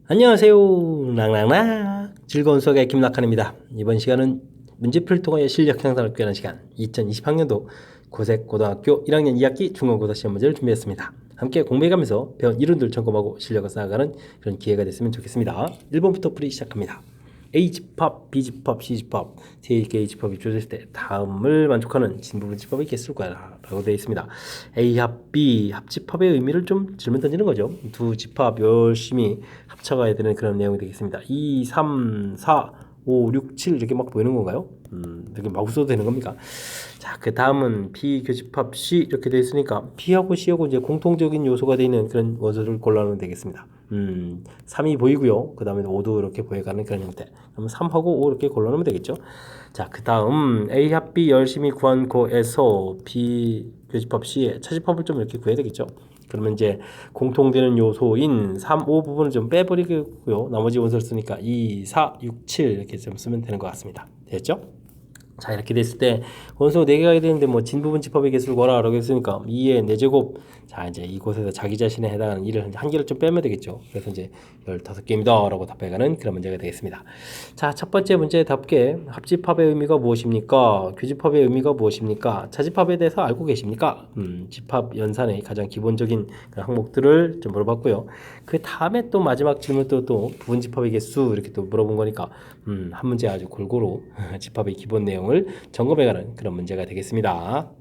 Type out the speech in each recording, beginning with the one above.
안녕하세요. 랑랑랑 즐거운 수학의 김낙한입니다. 이번 시간은 문제풀이를 통하여 실력 향상을 꾀하는 시간 2020학년도 고색고등학교 1학년 2학기 중간고사 시험 문제를 준비했습니다. 함께 공부해가면서 배운 이론들 점검하고 실력을 쌓아가는 그런 기회가 됐으면 좋겠습니다. 1번부터 풀이 시작합니다. A집합, B집합, C집합 세 개의 집합이 주어졌을 때 다음을 만족하는 진부분 집합이 있겠을 거야 라고 되어 있습니다. A합, B 합집합의 의미를 좀 질문 던지는 거죠. 두 집합 열심히 합쳐가야 되는 그런 내용이 되겠습니다. 2, 3, 4, 5, 6, 7 이렇게 막 보이는 건가요? 이렇게 막 써도 되는 겁니까? 자, 그 다음은 B 교집합 C 이렇게 되어 있으니까 B하고 C하고 이제 공통적인 요소가 되어 있는 그런 원소를 골라놓으면 되겠습니다. 3이 보이고요. 그 다음에 5도 이렇게 보여가는 그런 형태. 그럼 3하고 5 이렇게 골라놓으면 되겠죠. 자, 그 다음 A합 B 열심히 구한 거에서 B 교집합 C의 차집합을 좀 이렇게 구해야 되겠죠. 그러면 이제 공통되는 요소인 3, 5 부분을 좀 빼버리고요. 나머지 원소를 쓰니까 2, 4, 6, 7 이렇게 좀 쓰면 되는 것 같습니다. 됐죠? 자, 이렇게 됐을 때 원소 4개가 되는데 뭐 진부분 집합의 개수를 구하라 라고 했으니까 2의 4제곱. 자, 이제 이곳에서 자기 자신에 해당하는 1을 한 개를 좀 빼면 되겠죠. 그래서 이제 15개입니다 라고 답해가는 그런 문제가 되겠습니다. 자, 첫 번째 문제답게 합집합의 의미가 무엇입니까? 교집합의 의미가 무엇입니까? 차집합에 대해서 알고 계십니까? 집합 연산의 가장 기본적인 항목들을 좀 물어봤고요. 그 다음에 또 마지막 질문 또 부분집합의 개수 이렇게 또 물어본 거니까 한 문제 아주 골고루 집합의 기본 내용을 점검해가는 그런 문제가 되겠습니다.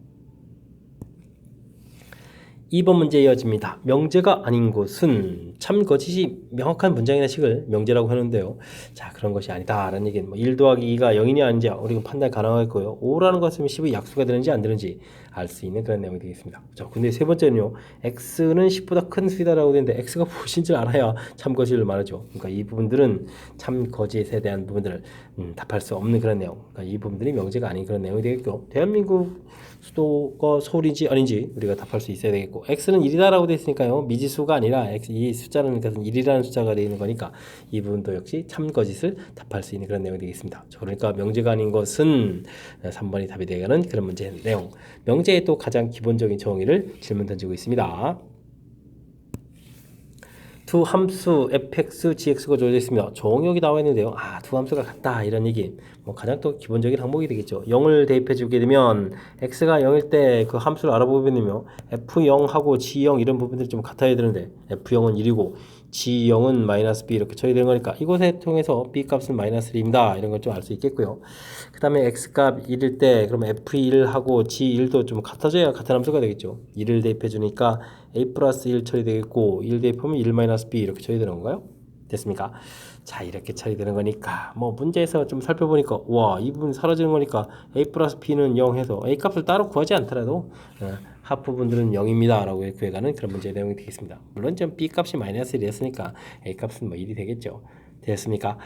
2번 문제 이어집니다. 명제가 아닌 것은 참 거짓이 명확한 문장이나 식을 명제라고 하는데요. 자, 그런 것이 아니다라는 얘기는 1 더하기 2가 0이냐 아닌지 우리가 판단 가능하겠고요. 5라는 것은 10의 약수가 되는지 안 되는지 알 수 있는 그런 내용이 되겠습니다. 자, 근데 세 번째는요. x는 10보다 큰 수이다라고 되는데 x가 무엇인 줄 알아야 참 거짓을 말하죠. 그러니까 이 부분들은 참 거짓에 대한 부분들을 답할 수 없는 그런 내용. 그러니까 이 부분들이 명제가 아닌 그런 내용이 되겠고, 대한민국 수도가 서울인지 아닌지 우리가 답할 수 있어야 되겠고, x는 1이다라고 되어 있으니까요. 미지수가 아니라 이 숫자는 것은 1이라는 숫자가 되어 있는 거니까 이 부분도 역시 참 거짓을 답할 수 있는 그런 내용이 되겠습니다. 그러니까 명제가 아닌 것은 3번이 답이 되는 그런 문제 내용. 명제의 또 가장 기본적인 정의를 질문 던지고 있습니다. 두 함수 fx, gx가 주어져 있습니다. 정역이 나와 있는데요. 두 함수가 같다 이런 얘기. 가장 또 기본적인 항목이 되겠죠. 0을 대입해 주게 되면 x가 0일 때 그 함수를 알아보면요. f0하고 g0 이런 부분들이 좀 같아야 되는데 f0은 1이고 g0은 마이너스 b 이렇게 처리되는 거니까 이곳에 통해서 b 값은 마이너스 1입니다. 이런 걸 좀 알 수 있겠고요. 그 다음에 x값 1일 때 그러면 f1하고 g1도 좀 같아져야 같은 함수가 되겠죠. 1을 대입해 주니까 a 플러스 1 처리되겠고 1 대입하면 1 마이너스 b 이렇게 처리되는 건가요? 됐습니까? 자, 이렇게 처리되는 거니까 문제에서 좀 살펴보니까 와, 이 부분 사라지는 거니까 a 플러스 b는 0 해서 a 값을 따로 구하지 않더라도 합 부분들은 0입니다 라고 구해가는 그런 문제의 내용이 되겠습니다. 물론 좀 b 값이 마이너스 1이었으니까 a 값은 1이 되겠죠. 됐습니까?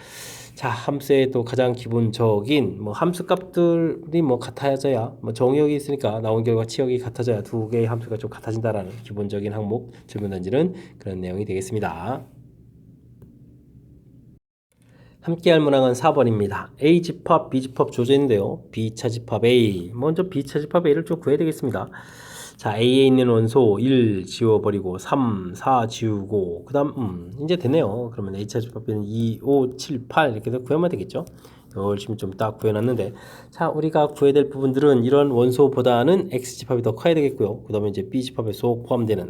자, 함수의 또 가장 기본적인 함수 값들이 같아져야 정의역이 있으니까 나온 결과 치역이 같아져야 두 개의 함수가 좀 같아진다라는 기본적인 항목 질문 던지는 그런 내용이 되겠습니다. 함께할 문항은 4번입니다. A집합, B집합 주어져 있는데요. B차집합 A. 먼저 B차집합 A를 좀 구해야 되겠습니다. 자, A에 있는 원소 1 지워버리고 3, 4 지우고 그 다음 이제 되네요. 그러면 A차집합 B는 2, 5, 7, 8 이렇게 해서 구하면 되겠죠. 열심히 좀 딱 구해놨는데, 자, 우리가 구해야 될 부분들은 이런 원소보다는 X집합이 더 커야 되겠고요. 그 다음에 이제 B집합에 쏙 포함되는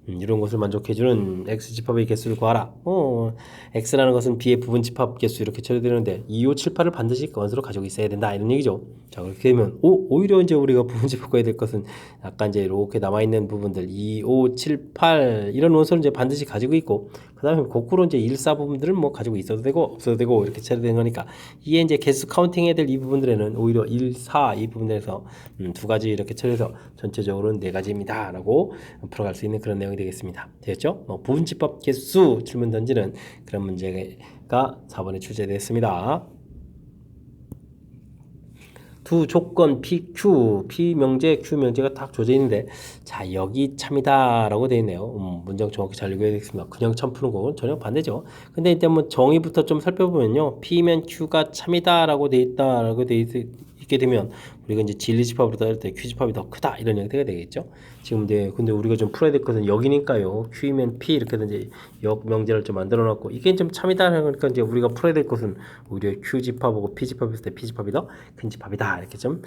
이런 것을 만족해주는 X집합의 개수를 구하라. X라는 것은 B의 부분집합 개수 이렇게 처리되는데 2, 5, 7, 8을 반드시 원소로 가지고 있어야 된다 이런 얘기죠. 자, 그렇게 되면 오히려 이제 우리가 부분집합 구해야 될 것은 아까 이제 이렇게 남아있는 부분들 2, 5, 7, 8 이런 원소를 이제 반드시 가지고 있고, 그 다음에 거꾸로 이제 1, 4 부분들은 가지고 있어도 되고 없어도 되고 이렇게 처리되는 거니까 이게 이제 개수 카운팅 해야 될 이 부분들에는 오히려 1, 4 이 부분에서 두 가지 이렇게 처리해서 전체적으로는 네 가지입니다 라고 풀어갈 수 있는 그런 내용이 되겠습니다. 되겠죠? 부분집합 개수 질문 던지는 그런 문제가 4번에 출제되었습니다. 두 조건 PQ, P명제, Q명제가 딱 조져 있는데, 자, 여기 참이다 라고 되어 있네요. 문장 정확히 잘 읽어야 되겠습니다. 그냥 참 푸는 거는 전혀 반대죠. 근데 일단 정의부터 좀 살펴보면요. P면 Q가 참이다 라고 되어 있다 라고 되어 있게 되면 우리가 이제 진리 집합으로 따를 때 Q 집합이 더 크다 이런 형태가 되겠죠. 지금 근데 우리가 좀 풀어야 될 것은 여기니까요. Q이면 P 이렇게든지 역 명제를 좀 만들어 놨고 이게 좀 참이다 그러니까 이제 우리가 풀어야 될 것은 오히려 Q 집합하고 P 집합이 있을 때 P 집합이 더 큰 집합이다 이렇게 좀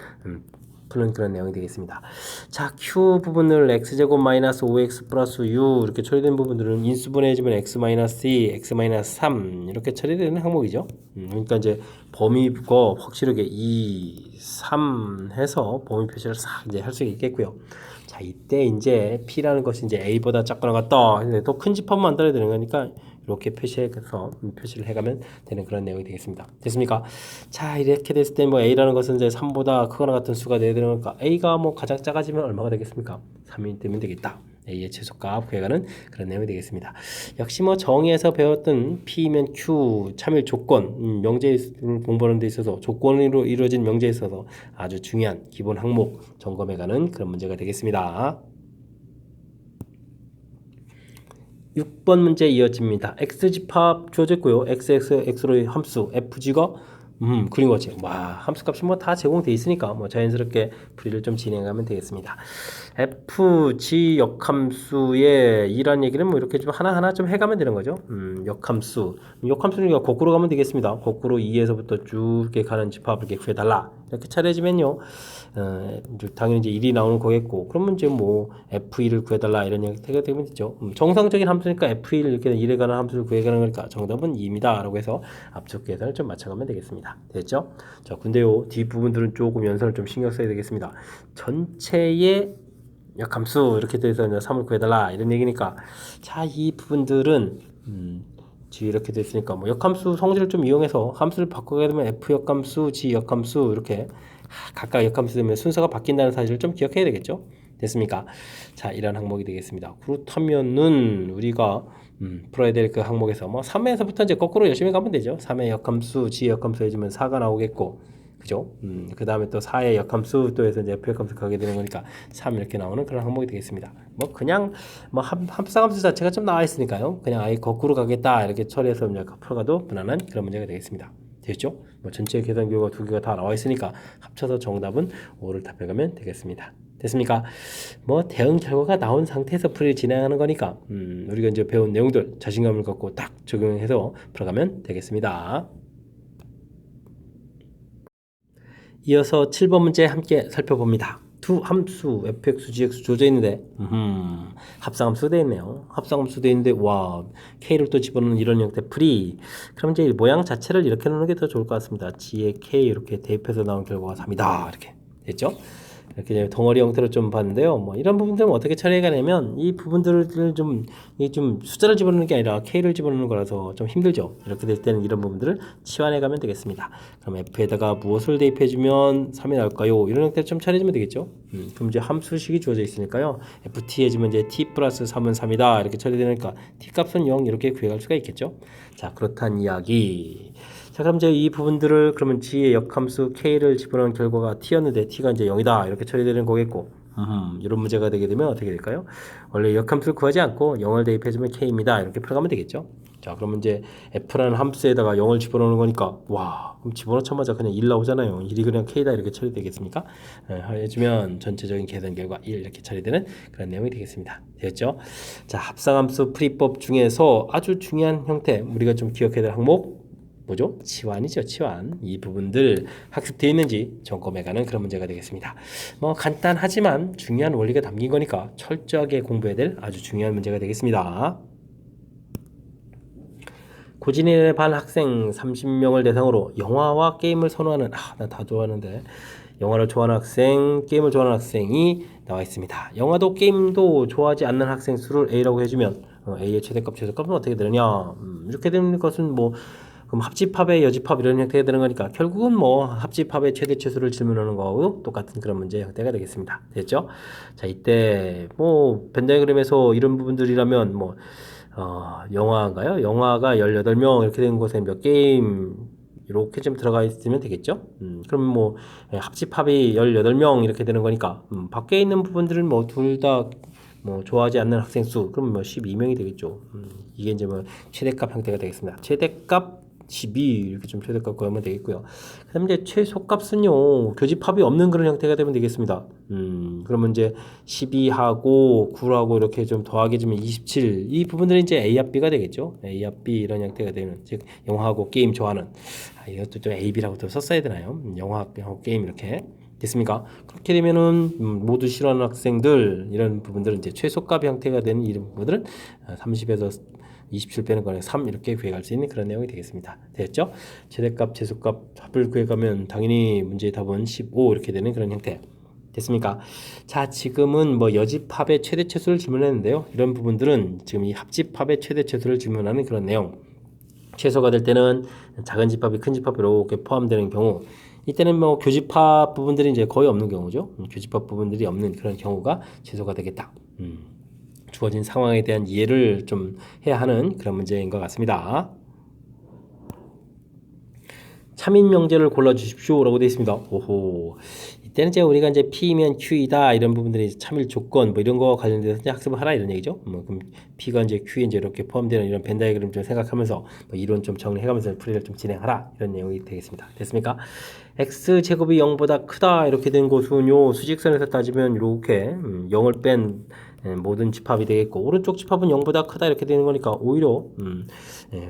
푸는 그런 내용이 되겠습니다. 자, Q 부분을 x제곱 마이너스 5x 플러스 u 이렇게 처리된 부분들은 인수분해 해주면 x 마이너스 2, x 마이너스 3 이렇게 처리되는 항목이죠. 그러니까 이제 범위가 확실하게 2, 3 해서 범위 표시를 싹 이제 할 수 있겠고요. 자, 이때 이제 P라는 것이 이제 A보다 작거나 같다. 더 큰 집합만 만들어야 되는 거니까 이렇게 표시해서 표시를 해가면 되는 그런 내용이 되겠습니다. 됐습니까? 자, 이렇게 됐을 때 뭐 A라는 것은 이제 3보다 크거나 같은 수가 돼야 되는 거니까 A가 뭐 가장 작아지면 얼마가 되겠습니까? 3이 되면 되겠다. A의 최소값 구해가는 그런 내용이 되겠습니다. 역시 뭐 정의에서 배웠던 P면 Q 참여 조건, 명제를 공부하는 데 있어서 조건으로 이루어진 명제에 있어서 아주 중요한 기본 항목 점검해가는 그런 문제가 되겠습니다. 6번 문제 이어집니다. x집합 주어졌고요. x로의 함수 fg가 그린 거지. 와, 함수값이 뭐 다 제공돼 있으니까 뭐 자연스럽게 풀이를 좀 진행하면 되겠습니다. fg 역함수의 이란 얘기는 뭐 이렇게 좀 하나하나 좀 해가면 되는 거죠. 역함수는 거꾸로 가면 되겠습니다. 거꾸로 2에서부터 쭉 이렇게 가는 집합을 이렇게 구해달라. 이렇게 차려지면요. 당연히 이제 1이 나오는 거겠고, 그러면 이제 뭐 f1을 구해달라 이런 형태가 되면 되죠. 정상적인 함수니까 f1 이렇게 1에 가는 함수를 구해가는 거니까 정답은 2입니다. 라고 해서 앞쪽 계산을 좀 맞춰가면 되겠습니다. 됐죠? 자, 근데요, 뒷부분들은 조금 연산을 좀 신경 써야 되겠습니다. 전체의 역함수 이렇게 돼서 3을 구해달라 이런 얘기니까, 자, 이 부분들은 G 이렇게 됐으니까 뭐 역함수 성질을 좀 이용해서 함수를 바꾸게 되면 F 역함수, G 역함수 이렇게 각각 역함수 되면 순서가 바뀐다는 사실을 좀 기억해야 되겠죠. 됐습니까? 자, 이런 항목이 되겠습니다. 그렇다면은 우리가 풀어야 될 그 항목에서 뭐 3에서부터 이제 거꾸로 열심히 가면 되죠. 3의 역함수, G 역함수 해주면 4가 나오겠고, 그죠? 그 다음에 또 4의 역함수 또 해서 이제 F 역함수 가게 되는 거니까 3 이렇게 나오는 그런 항목이 되겠습니다. 뭐 그냥 뭐 합성함수 자체가 좀 나와 있으니까요. 그냥 아예 거꾸로 가겠다 이렇게 처리해서 이제 풀어가도 무난한 그런 문제가 되겠습니다. 됐죠? 뭐 전체 계산 결과 두 개가 다 나와 있으니까 합쳐서 정답은 5를 답해가면 되겠습니다. 됐습니까? 뭐 대응 결과가 나온 상태에서 풀이를 진행하는 거니까 우리가 이제 배운 내용들 자신감을 갖고 딱 적용해서 풀어가면 되겠습니다. 이어서 7번 문제 함께 살펴봅니다. 두 함수 fx, gx 주어져 있는데 합성함수 되어 있네요. 합성함수 되어 있는데 와, k를 또 집어넣는 이런 형태 풀이. 그럼 이제 모양 자체를 이렇게 놓는 게 더 좋을 것 같습니다. g에 k 이렇게 대입해서 나온 결과가 3이다 이렇게 됐죠? 이렇게 덩어리 형태로 좀 봤는데요. 뭐 이런 부분들은 어떻게 처리가 되냐면 이 부분들을 좀 숫자를 집어넣는 게 아니라 k를 집어넣는 거라서 좀 힘들죠. 이렇게 될 때는 이런 부분들을 치환해 가면 되겠습니다. 그럼 f에다가 무엇을 대입해 주면 3이 나올까요? 이런 형태로 좀 처리해주면 되겠죠. 그럼 이제 함수식이 주어져 있으니까요. ft 해주면 이제 t 플러스 3은 3이다 이렇게 처리되니까 t 값은 0 이렇게 구해갈 수가 있겠죠. 자, 그렇단 이야기. 자, 그럼 이제 이 부분들을 그러면 g의 역함수 k를 집어넣은 결과가 t였는데 t가 이제 0이다 이렇게 처리되는 거겠고, 이런 문제가 되게 되면 어떻게 될까요? 원래 역함수를 구하지 않고 0을 대입해주면 k입니다 이렇게 풀어가면 되겠죠. 자, 그러면 이제 f라는 함수에다가 0을 집어넣는 거니까 와, 그럼 집어넣자마자 그냥 1 나오잖아요. 1이 그냥 k다 이렇게 처리되겠습니까? 해주면 전체적인 계산 결과 1 이렇게 처리되는 그런 내용이 되겠습니다. 되었죠? 자, 합성함수 풀이법 중에서 아주 중요한 형태 우리가 좀 기억해야 될 항목 뭐죠? 치환이죠, 치환. 이 부분들 학습되어 있는지 점검해가는 그런 문제가 되겠습니다. 뭐 간단하지만 중요한 원리가 담긴 거니까 철저하게 공부해야 될 아주 중요한 문제가 되겠습니다. 고진일의 반 학생 30명을 대상으로 영화와 게임을 선호하는 나 다 좋아하는데 영화를 좋아하는 학생, 게임을 좋아하는 학생이 나와 있습니다. 영화도 게임도 좋아하지 않는 학생 수를 A라고 해주면 A의 최대값, 최소값은 어떻게 되느냐? 이렇게 되는 것은 뭐 그럼 합집합의 여집합 이런 형태가 되는 거니까 결국은 뭐 합집합의 최대 최소를 질문하는 거하고 똑같은 그런 문제 형태가 되겠습니다. 됐죠? 자, 이때 뭐 벤다이그램에서 이런 부분들이라면 뭐 영화인가요? 영화가 18명 이렇게 된 곳에 몇 게임 이렇게 좀 들어가 있으면 되겠죠? 그럼 뭐 합집합이 18명 이렇게 되는 거니까 밖에 있는 부분들은 뭐 둘 다 뭐 좋아하지 않는 학생 수 그럼 뭐 12명이 되겠죠. 이게 이제 뭐 최대값 형태가 되겠습니다. 최대값 12 이렇게 좀 최대값 구하면 되겠고요. 그다음 이제 최소값은요 교집합이 없는 그런 형태가 되면 되겠습니다. 그러면 이제 12하고 9하고 이렇게 좀 더하기 주면 27 이 부분들은 이제 A 합 B가 되겠죠. A 합 B 이런 형태가 되는 즉 영화하고 게임 좋아하는 이것도 좀 A, B라고 또 썼어야 되나요? 영화하고 게임 이렇게 됐습니까? 그렇게 되면은 모두 싫어하는 학생들 이런 부분들은 이제 최소값 형태가 되는 이런 부분들은 30에서 27 빼는 거는 3 이렇게 구해갈 수 있는 그런 내용이 되겠습니다. 됐죠? 최대값, 최소값 합을 구해가면 당연히 문제의 답은 15 이렇게 되는 그런 형태. 됐습니까? 자, 지금은 뭐 여집합의 최대 최소를 질문했는데요. 이런 부분들은 지금 이 합집합의 최대 최소를 질문하는 그런 내용. 최소가 될 때는 작은 집합이 큰 집합 이렇게 포함되는 경우, 이때는 뭐 교집합 부분들이 이제 거의 없는 경우죠. 교집합 부분들이 없는 그런 경우가 최소가 되겠다. 주어진 상황에 대한 이해를 좀 해야 하는 그런 문제인 것 같습니다. 참인 명제를 골라주십시오라고 되어 있습니다. 오호. 이때는 이제 우리가 이제 P면 Q이다 이런 부분들이 참일 조건 뭐 이런 거 관련돼서 이제 학습을 하라 이런 얘기죠. 그럼 P가 이제 Q에 이제 이렇게 포함되는 이런 벤 다이그램 좀 생각하면서 뭐 이론 좀 정리해가면서 풀이를 좀 진행하라 이런 내용이 되겠습니다. 됐습니까? X 제곱이 0보다 크다 이렇게 된 곳은요 수직선에서 따지면 이렇게 0을 뺀 모든 집합이 되겠고 오른쪽 집합은 0보다 크다 이렇게 되는 거니까 오히려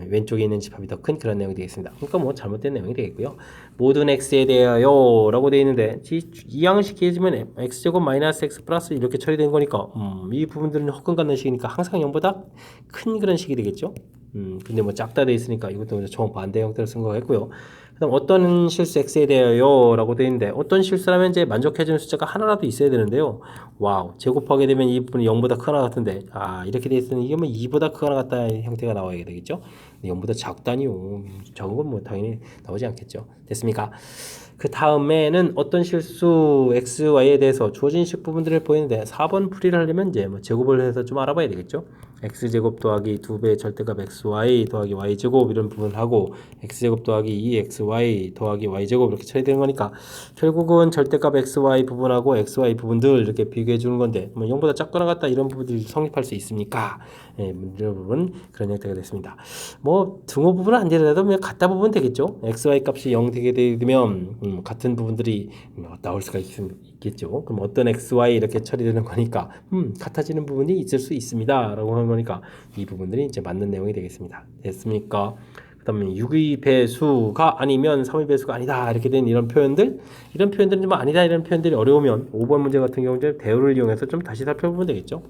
왼쪽에 있는 집합이 더 큰 그런 내용이 되겠습니다. 그러니까 뭐 잘못된 내용이 되겠고요. 모든 x에 대하여 라고 되어 있는데 이 양식이 해주면 x제곱 마이너스 x 플러스 이렇게 처리된 거니까 이 부분들은 헛근 갖는 식이니까 항상 0보다 큰 그런 식이 되겠죠. 근데 뭐 작다 돼 있으니까 이것도 정반대 형태로 쓴 거겠고요. 그다음 어떤 실수 x에 대하여 라고 되어 있는데 어떤 실수라면 이제 만족해주는 숫자가 하나라도 있어야 되는데요. 와우, 제곱하게 되면 이 부분이 0보다 크거나 같은데 이렇게 되어 있으면 이게 뭐 2보다 크거나 같다 형태가 나와야 되겠죠. 0보다 작다니요. 적은 건 뭐 당연히 나오지 않겠죠. 됐습니까? 그 다음에는 어떤 실수 x, y에 대해서 주어진 식 부분들을 보이는데 4번 풀이를 하려면 이제 뭐 제곱을 해서 좀 알아봐야 되겠죠. x제곱 더하기 2배의 절대값 xy 더하기 y제곱 이런 부분을 하고 x제곱 더하기 2xy 더하기 y제곱 이렇게 처리되는 거니까 결국은 절대값 xy 부분하고 xy 부분들 이렇게 비교해 주는 건데 뭐 0보다 작거나 같다 이런 부분들이 성립할 수 있습니까? 문제 부분 그런 형태가 됐습니다. 뭐 등호 부분은 안 되더라도 그냥 같다 부분 되겠죠. xy 값이 0 되게 되면 같은 부분들이 나올 수가 있겠죠. 그럼 어떤 xy 이렇게 처리되는 거니까 같아지는 부분이 있을 수 있습니다 라고 하는 거니까 이 부분들이 이제 맞는 내용이 되겠습니다. 됐습니까? 그 다음에 6의 배수가 아니면 3의 배수가 아니다 이렇게 된 이런 표현들은 좀 아니다 이런 표현들이 어려우면 5번 문제 같은 경우는 대우를 이용해서 좀 다시 살펴보면 되겠죠.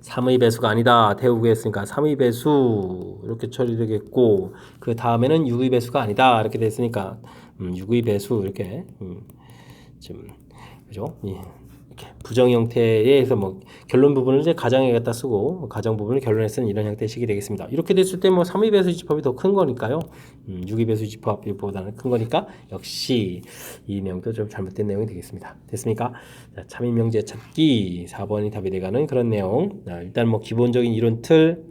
3의 배수가 아니다 대우 구했으니까 3의 배수 이렇게 처리되겠고 그 다음에는 6의 배수가 아니다 이렇게 됐으니까 6의 배수 이렇게 좀 그죠? 이렇게 부정 형태에서 뭐 결론 부분을 이제 가정에 갖다 쓰고 가정 부분을 결론에 쓰는 이런 형태의 식이 되겠습니다. 이렇게 됐을 때 뭐 3의 배수 집합이 더 큰 거니까요. 6의 배수 집합보다는 큰 거니까 역시 이 내용도 좀 잘못된 내용이 되겠습니다. 됐습니까? 자, 참인 명제 찾기 4번이 답이 돼가는 그런 내용. 자, 일단 뭐 기본적인 이론 틀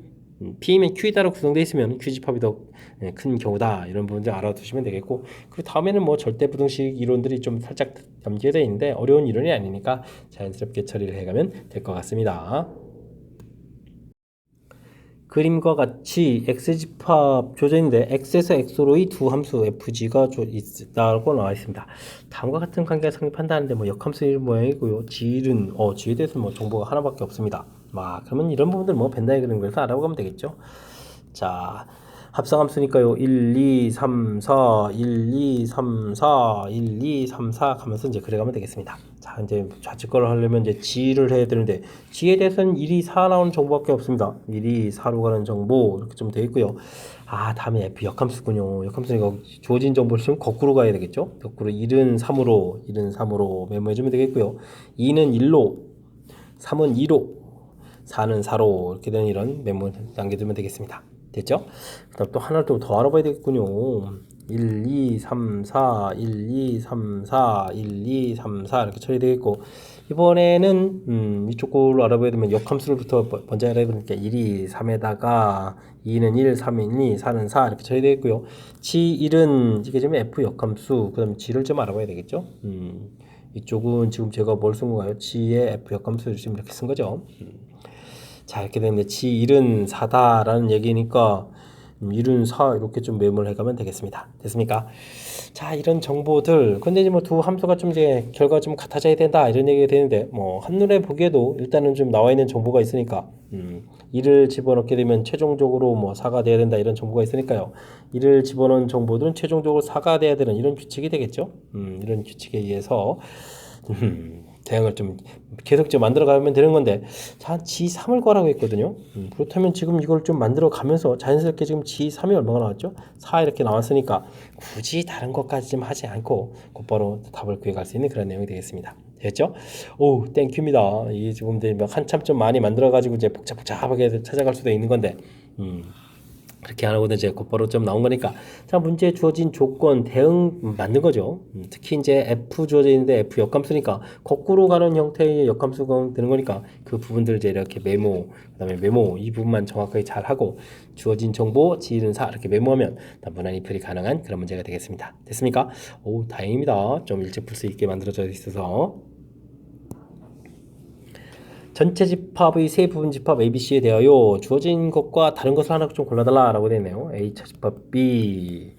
P면 Q이다로 구성되어 있으면 Q집합이 더 큰 경우다 이런 부분들 알아두시면 되겠고 그 다음에는 뭐 절대부등식 이론들이 좀 살짝 담겨져 있는데 어려운 이론이 아니니까 자연스럽게 처리를 해가면 될 것 같습니다. 그림과 같이 X집합 조제인데 X에서 X로의 두 함수 FG가 있다고 나와 있습니다. 다음과 같은 관계가 성립한다는데 뭐 역함수 이런 모양이고요. G는 G에 대해서 뭐 정보가 하나밖에 없습니다. 그러면 이런 부분들 뭐 벤 다이그램에서 알아보면 되겠죠. 자, 합성함수니까요. 1, 2, 3, 4, 1, 2, 3, 4, 1, 2, 3, 4 하면서 이제 그래가면 되겠습니다. 자, 이제 좌측거를 하려면 이제 G를 해야 되는데 G에 대해서는 1, 2, 4 나오는 정보밖에 없습니다. 1, 2, 4로 가는 정보 이렇게 좀 되어 있고요. 다음에 F 역함수군요. 역함수니까 주어진 정보를 쓰면 거꾸로 가야 되겠죠. 거꾸로 1은 3으로 메모해주면 되겠고요. 2는 1로, 3은 2로, 4는 4로 이렇게 되는 이런 메모 남겨두면 되겠습니다. 됐죠? 그다음 또 하나를 또 더 알아봐야 되겠군요. 1, 2, 3, 4, 1, 2, 3, 4, 1, 2, 3, 4 이렇게 처리되겠고 이번에는 이쪽 걸로 알아봐야 되면 역함수를부터 먼저 알아야 되니까 1이 3에다가 2는 1, 3은 2, 4는 4 이렇게 처리되겠고요. G1은 이게 좀 F 역함수 그 다음에 G를 좀 알아봐야 되겠죠. 이쪽은 지금 제가 뭘 쓴 건가요? G의 F 역함수를 지금 이렇게 쓴 거죠. 자, 이렇게 되면 G1은 4다라는 얘기니까 1은 4 이렇게 좀 메모를 해가면 되겠습니다. 됐습니까? 자, 이런 정보들. 근데 이제 뭐 두 함수가 좀 이제 결과 좀 같아져야 된다 이런 얘기가 되는데 뭐 한눈에 보기에도 일단은 좀 나와 있는 정보가 있으니까 1을 집어넣게 되면 최종적으로 뭐 4가 돼야 된다 이런 정보가 있으니까요. 1을 집어넣은 정보들은 최종적으로 4가 돼야 되는 이런 규칙이 되겠죠. 이런 규칙에 의해서 대응을 좀 계속 좀 만들어 가면 되는 건데 자 G3을 구하라고 했거든요. 그렇다면 지금 이걸 좀 만들어 가면서 자연스럽게 지금 G3이 얼마가 나왔죠? 4 이렇게 나왔으니까 굳이 다른 것까지 좀 하지 않고 곧바로 답을 구해 갈 수 있는 그런 내용이 되겠습니다. 됐죠? 오, 땡큐입니다. 이 지금 한참 좀 많이 만들어 가지고 이제 복잡하게 찾아갈 수도 있는 건데 그렇게 안 하고도 이제 곧바로 좀 나온 거니까 자 문제에 주어진 조건 대응 맞는 거죠. 특히 이제 F 주어져 있는데 F 역함수니까 거꾸로 가는 형태의 역함수가 되는 거니까 그 부분들 이제 이렇게 메모 그다음에 메모 이 부분만 정확하게 잘 하고 주어진 정보 G는 4 이렇게 메모하면 무난 이풀이 가능한 그런 문제가 되겠습니다. 됐습니까? 오 다행입니다. 좀 일찍 풀 수 있게 만들어져 있어서 전체 집합의 세 부분 집합 ABC에 대하여 주어진 것과 다른 것을 하나 좀 골라달라 라고 되어 있네요. A 차집합 B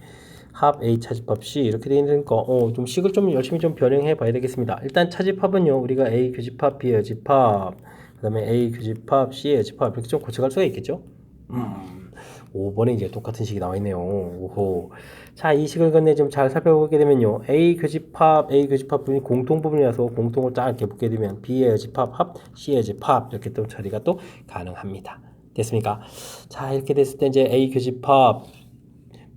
합 A 차집합 C 이렇게 되어 있으니까 좀 식을 좀 열심히 좀 변형해 봐야 되겠습니다. 일단 차집합은요 우리가 A 교집합 B의 집합 그 다음에 A 교집합 C의 집합 이렇게 좀 고쳐갈 수가 있겠죠. 5번에 이제 똑같은 식이 나와 있네요. 오호. 자, 이 식을 근데 좀 잘 살펴보게 되면요. A 교집합 부분이 공통 부분이라서 공통을 쫙 이렇게 붙게 되면 B의 집합 합, C의 집합 이렇게 또 처리가 또 가능합니다. 됐습니까? 자, 이렇게 됐을 때 이제 A 교집합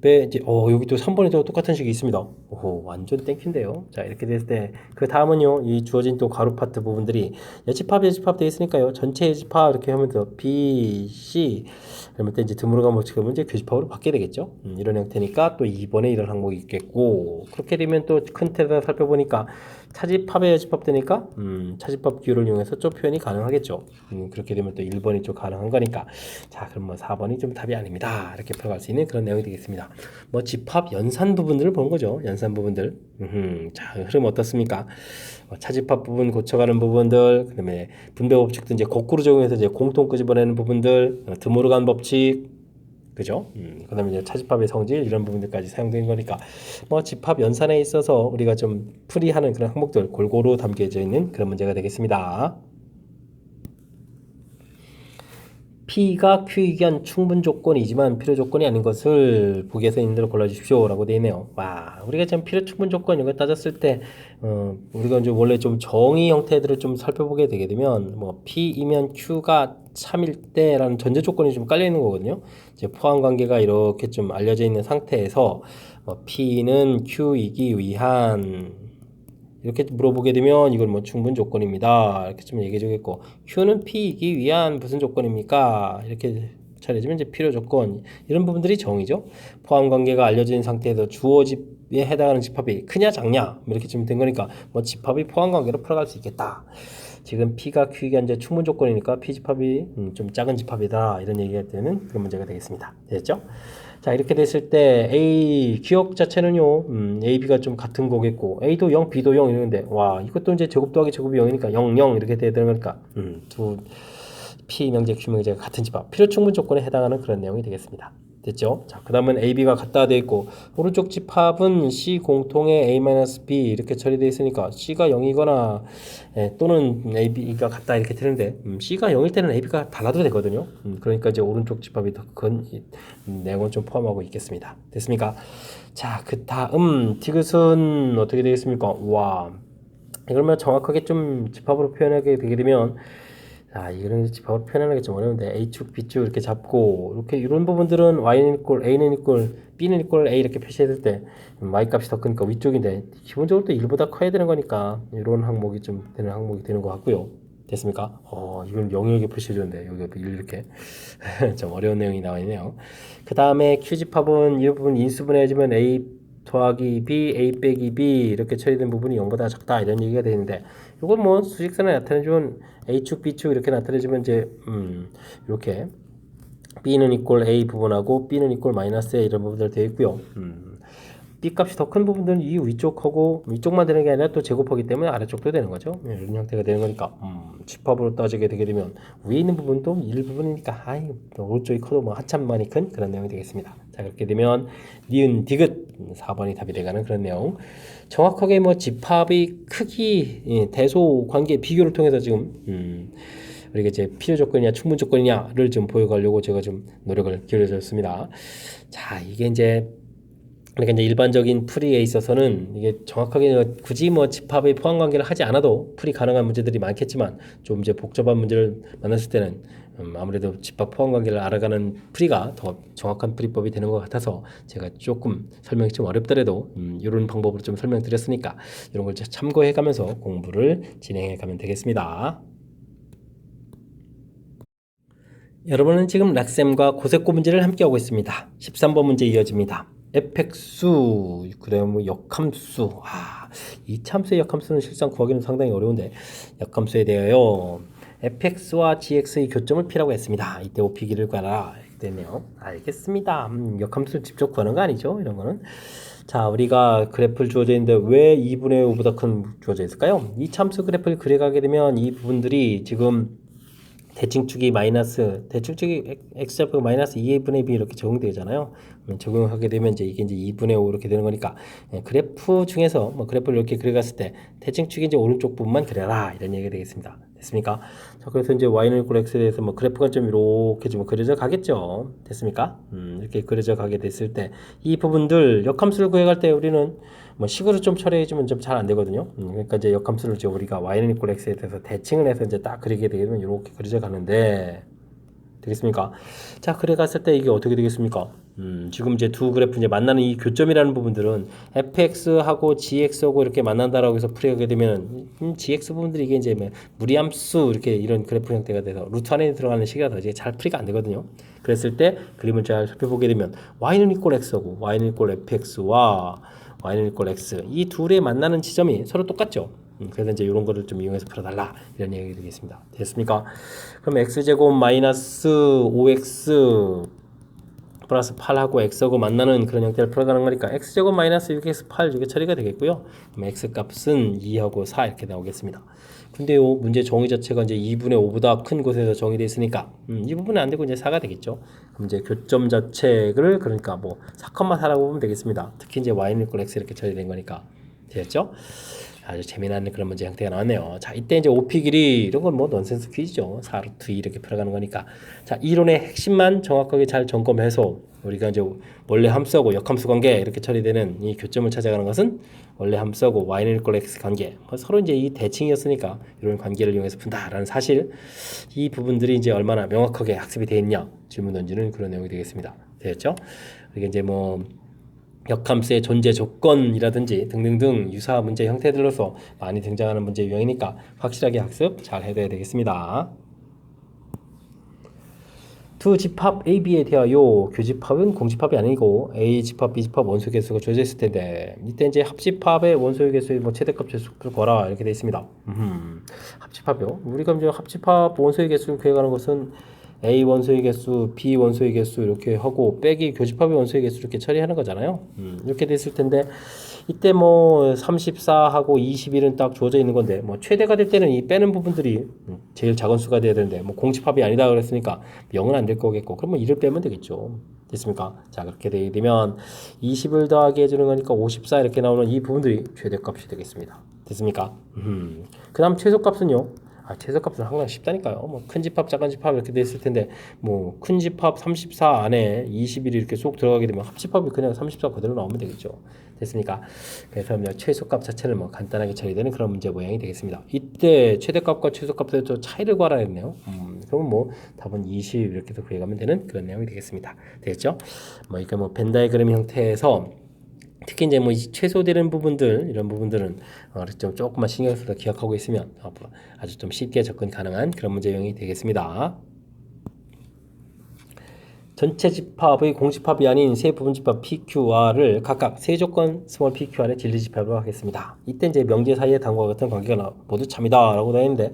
이제 여기 또 3번에도 똑같은 식이 있습니다. 오호, 완전 땡큐인데요. 자, 이렇게 됐을 때 그 다음은요. 이 주어진 또 가로 파트 부분들이 여집합 되어 있으니까요. 전체 여집합 이렇게 하면 더 B, C 그러면 또 이제 드물어가 뭐지금 이제 교집합으로 바뀌게 되겠죠. 이런 형태니까 또 2번에 이런 항목이 있겠고 그렇게 되면 또 큰 틀에서 살펴보니까 차집합에 여집합 되니까 차집합 기호를 이용해서 좀 표현이 가능하겠죠. 그렇게 되면 또 1번이 좀 가능한 거니까 자 그럼 뭐 4번이 좀 답이 아닙니다. 이렇게 풀어갈 수 있는 그런 내용이 되겠습니다. 뭐 집합 연산 부분들을 보는 거죠. 연산 부분들. 자 흐름 어떻습니까? 차집합 부분 고쳐가는 부분들, 그다음에 분배 법칙도 이제 거꾸로 적용해서 이제 공통 끄집어내는 부분들, 드모르간 법칙, 그죠? 그다음에 이제 차집합의 성질 이런 부분들까지 사용된 거니까 뭐 집합 연산에 있어서 우리가 좀 풀이하는 그런 항목들 골고루 담겨져 있는 그런 문제가 되겠습니다. P가 Q이견 충분 조건이지만 필요 조건이 아닌 것을 보기에서 있는 대로 골라주십시오 라고 되어 있네요. 와, 우리가 지금 필요 충분 조건 이거 따졌을 때 우리가 이제 원래 좀 정의 형태들을 좀 살펴보게 되게 되면 뭐 P이면 Q가 참일 때라는 전제 조건이 좀 깔려 있는 거거든요. 이제 포함 관계가 이렇게 좀 알려져 있는 상태에서 P는 Q이기 위한 이렇게 물어보게 되면 이건 뭐 충분 조건입니다. 이렇게 좀 얘기해 주겠고 Q는 P이기 위한 무슨 조건입니까? 이렇게 차려지면 이제 필요 조건 이런 부분들이 정의죠. 포함 관계가 알려진 상태에서 주어 집에 해당하는 집합이 크냐 작냐 이렇게 좀 된 거니까 뭐 집합이 포함 관계로 풀어갈 수 있겠다. 지금 P가 Q가 이제 충분 조건이니까 P 집합이 좀 작은 집합이다 이런 얘기가 되는 그런 문제가 되겠습니다. 됐죠? 자 이렇게 됐을 때 A 기억 자체는요 A, B가 좀 같은 거겠고 A도 0, B도 0 이러는데 와 이것도 이제 제곱 더하기 제곱이 0이니까 0, 0 이렇게 돼야 되는 거니까 두 P 명제, Q 명제가 같은 집합 필요 충분 조건에 해당하는 그런 내용이 되겠습니다. 됐죠? 자, 그 다음은 A, B가 같다 되어 있고 오른쪽 집합은 C 공통의 A-B 이렇게 처리되어 있으니까 C가 0이거나 또는 A, B가 같다 이렇게 되는데 C가 0일 때는 A, B가 달라도 되거든요. 그러니까 이제 오른쪽 집합이 더 큰 내용을 좀 포함하고 있겠습니다. 됐습니까? 자, 그 다음 디귿은 어떻게 되겠습니까? 와, 이걸 정확하게 좀 집합으로 표현하게 되게 되면 자, 이거는 집합으로 표현하는 게 좀 어려운데 A축, B축 이렇게 잡고 이렇게 이런 부분들은 Y는 이꼴, A는 이꼴, B는 이꼴 A 이렇게 표시했을 때 Y 값이 더 크니까 위쪽인데 기본적으로 또 1보다 커야 되는 거니까 이런 항목이 좀 되는 항목이 되는 것 같고요. 됐습니까? 이건 영역에 표시해줬는데 여기 1 이렇게 좀 어려운 내용이 나와 있네요. 그 다음에 Q집합은 이 부분 인수분해해주면 A 더하기 B, A 빼기 B 이렇게 처리된 부분이 0보다 작다 이런 얘기가 되는데 이건 뭐 수직선에 나타내주면 A축, B축 이렇게 나타내주면 이제 이렇게 B는 이꼴 A 부분하고 B는 이꼴 마이너스 A 이런 부분들 되어 있고요. B 값이 더 큰 부분들은 이 위쪽하고 위쪽만 되는 게 아니라 또 제곱하기 때문에 아래쪽도 되는 거죠. 이런 형태가 되는 거니까 집합으로 따지게 되게 되면 위에 있는 부분도 1 부분이니까 오른쪽이 커도 뭐 한참 많이 큰 그런 내용이 되겠습니다. 자, 그렇게 되면 니은 디귿 4번이 답이 돼가는 그런 내용. 정확하게 뭐 집합의 크기, 대소 관계 비교를 통해서 지금 우리가 이제 필요 조건이냐 충분 조건이냐를 좀 보여가려고 제가 좀 노력을 기울여줬습니다. 자, 이게 이제 그러니까 이제 일반적인 풀이에 있어서는 이게 정확하게 굳이 뭐 집합의 포함 관계를 하지 않아도 풀이 가능한 문제들이 많겠지만 좀 이제 복잡한 문제를 만났을 때는 아무래도 집합 포함 관계를 알아가는 풀이가 더 정확한 풀이법이 되는 것 같아서 제가 조금 설명이 좀 어렵더라도 이런 방법으로 좀 설명드렸으니까 이런 걸 참고해 가면서 공부를 진행해 가면 되겠습니다. 여러분은 지금 락셈과 고세고 문제를 함께 하고 있습니다. 13번 문제 이어집니다. fx수, 그다음 뭐 역함수. 이 참수의 역함수는 실상 구하기는 상당히 어려운데 역함수에 대하여 fx와 gx의 교점을 피라고 했습니다. 이때 오피기를 구하라 됐네요. 알겠습니다. 역함수 직접 구하는 거 아니죠? 이런 거는. 자, 우리가 그래프를 주어져 있는데 왜 2분의 5보다 큰 주어져 있을까요? 이 참수 그래프를 그려가게 되면 이 부분들이 지금 대칭축이 마이너스, 대칭축이 x좌표가 마이너스 2분의 b 이렇게 적용되잖아요. 적용하게 되면 이제 이게 2분의 5 이렇게 되는 거니까 그래프 중에서 뭐 그래프를 이렇게 그려갔을 때 대칭축이 이제 오른쪽 부분만 그려라 이런 얘기가 되겠습니다. 됐습니까? 자, 그래서 이제 y는 이꼴 x에 대해서 뭐 그래프가 좀 이렇게 좀 그려져 가겠죠. 됐습니까? 이렇게 그려져 가게 됐을 때 이 부분들 역함수를 구해갈 때 우리는 뭐 식으로 좀 처리해주면 좀 잘 안 되거든요. 그러니까 이제 역함수를 이제 우리가 y는 이꼴 x에 대해서 대칭을 해서 이제 딱 그리게 되면 이렇게 그려져 가는데 되겠습니까? 자, 그래 갔을 때 이게 어떻게 되겠습니까? 지금 이제 두 그래프 이제 만나는 이 교점이라는 부분들은 fx하고 gx하고 이렇게 만난다라고 해서 풀이하게 되면 gx 부분들이 이게 이제 뭐 무리함수 이렇게 이런 그래프 형태가 돼서 루트 안에 들어가는 식이라서 이제 잘 풀이가 안 되거든요. 그랬을 때 그림을 잘 살펴보게 되면 y는 이꼴 x하고 y는 이꼴 fx와 y는 이꼴 x 이 둘의 만나는 지점이 서로 똑같죠. 그래서 이제 이런 거를 좀 이용해서 풀어달라 이런 얘기 되겠습니다. 됐습니까? 그럼 x제곱 마이너스 5x 플러스 8하고 x하고 만나는 그런 형태를 풀어가는 거니까 x제곱 마이너스 6x 8 이게 처리가 되겠고요. 그럼 x값은 2하고 4 이렇게 나오겠습니다. 근데 요 문제 정의 자체가 이제 2분의 5보다 큰 곳에서 정의되어 있으니까 이 부분은 안 되고 이제 4가 되겠죠. 그럼 이제 교점 자체를 그러니까 뭐 4,4라고 보면 되겠습니다. 특히 이제 y는 이꼴 x 이렇게 처리된 거니까 되겠죠. 아주 재미난 그런 문제 형태가 나왔네요. 자, 이때 이제 OP 길이 이런 건 뭐 넌센스 퀴즈죠. 4루트 2 이렇게 풀어가는 거니까. 자, 이론의 핵심만 정확하게 잘 점검해서 우리가 이제 원래 함수하고 역함수 관계 이렇게 처리되는 이 교점을 찾아가는 것은 원래 함수하고 y는 이꼴 x 관계. 서로 이제 이 대칭이었으니까 이런 관계를 이용해서 푼다라는 사실. 이 부분들이 이제 얼마나 명확하게 학습이 되어 있냐 질문 던지는 그런 내용이 되겠습니다. 되겠죠? 이게 이제 뭐 역함수의 존재 조건이라든지 등등등 유사 문제 형태들로서 많이 등장하는 문제 유형이니까 확실하게 학습 잘 해둬야 되겠습니다. 두 집합 A, B에 대하여 교집합은 공집합이 아니고 A 집합, B 집합 원소 개수가 주어져 있을 텐데 이때 이제 합집합의 원소 개수의 뭐 최대값 최소값을 구하라 이렇게 되어 있습니다. 합집합이요. 우리가 이제 합집합 원소의 개수를 구해가는 것은 A 원소의 개수, B 원소의 개수 이렇게 하고 빼기 교집합의 원소의 개수 이렇게 처리하는 거잖아요. 이렇게 됐을 텐데 이때 뭐 34하고 21은 딱 주어져 있는 건데 뭐 최대가 될 때는 이 빼는 부분들이 제일 작은 수가 돼야 되는데 뭐 공집합이 아니다 그랬으니까 0은 안 될 거겠고 그러면 1을 빼면 되겠죠. 됐습니까? 자, 그렇게 되면 20을 더하게 해주는 거니까 54 이렇게 나오는 이 부분들이 최대값이 되겠습니다. 됐습니까? 그 다음 최소값은요. 최소값은 항상 쉽다니까요. 뭐 큰 집합, 작은 집합 이렇게 돼 있을 텐데 뭐 큰 집합 34 안에 21이 이렇게 쏙 들어가게 되면 합집합이 그냥 34 그대로 나오면 되겠죠. 됐습니까? 그래서 최소값 자체를 뭐 간단하게 처리되는 그런 문제 모양이 되겠습니다. 이때 최대값과 최소값의 또 차이를 구하라 했네요. 그러면 뭐 답은 20 이렇게 해서 구해가면 되는 그런 내용이 되겠습니다. 되겠죠? 뭐 이게 뭐 벤 다이그램 형태에서 특히 이제 뭐 최소되는 부분들 이런 부분들은 좀 조금만 신경 써서 기억하고 있으면 아주 좀 쉽게 접근 가능한 그런 문제 유형이 되겠습니다. 전체 집합의 공집합이 아닌 세 부분 집합 PQR을 각각 세 조건 스몰 PQR의 진리 집합으로 하겠습니다. 이때 이제 명제 사이의 다음과 같은 관계가 모두 참이다라고 되어 있는데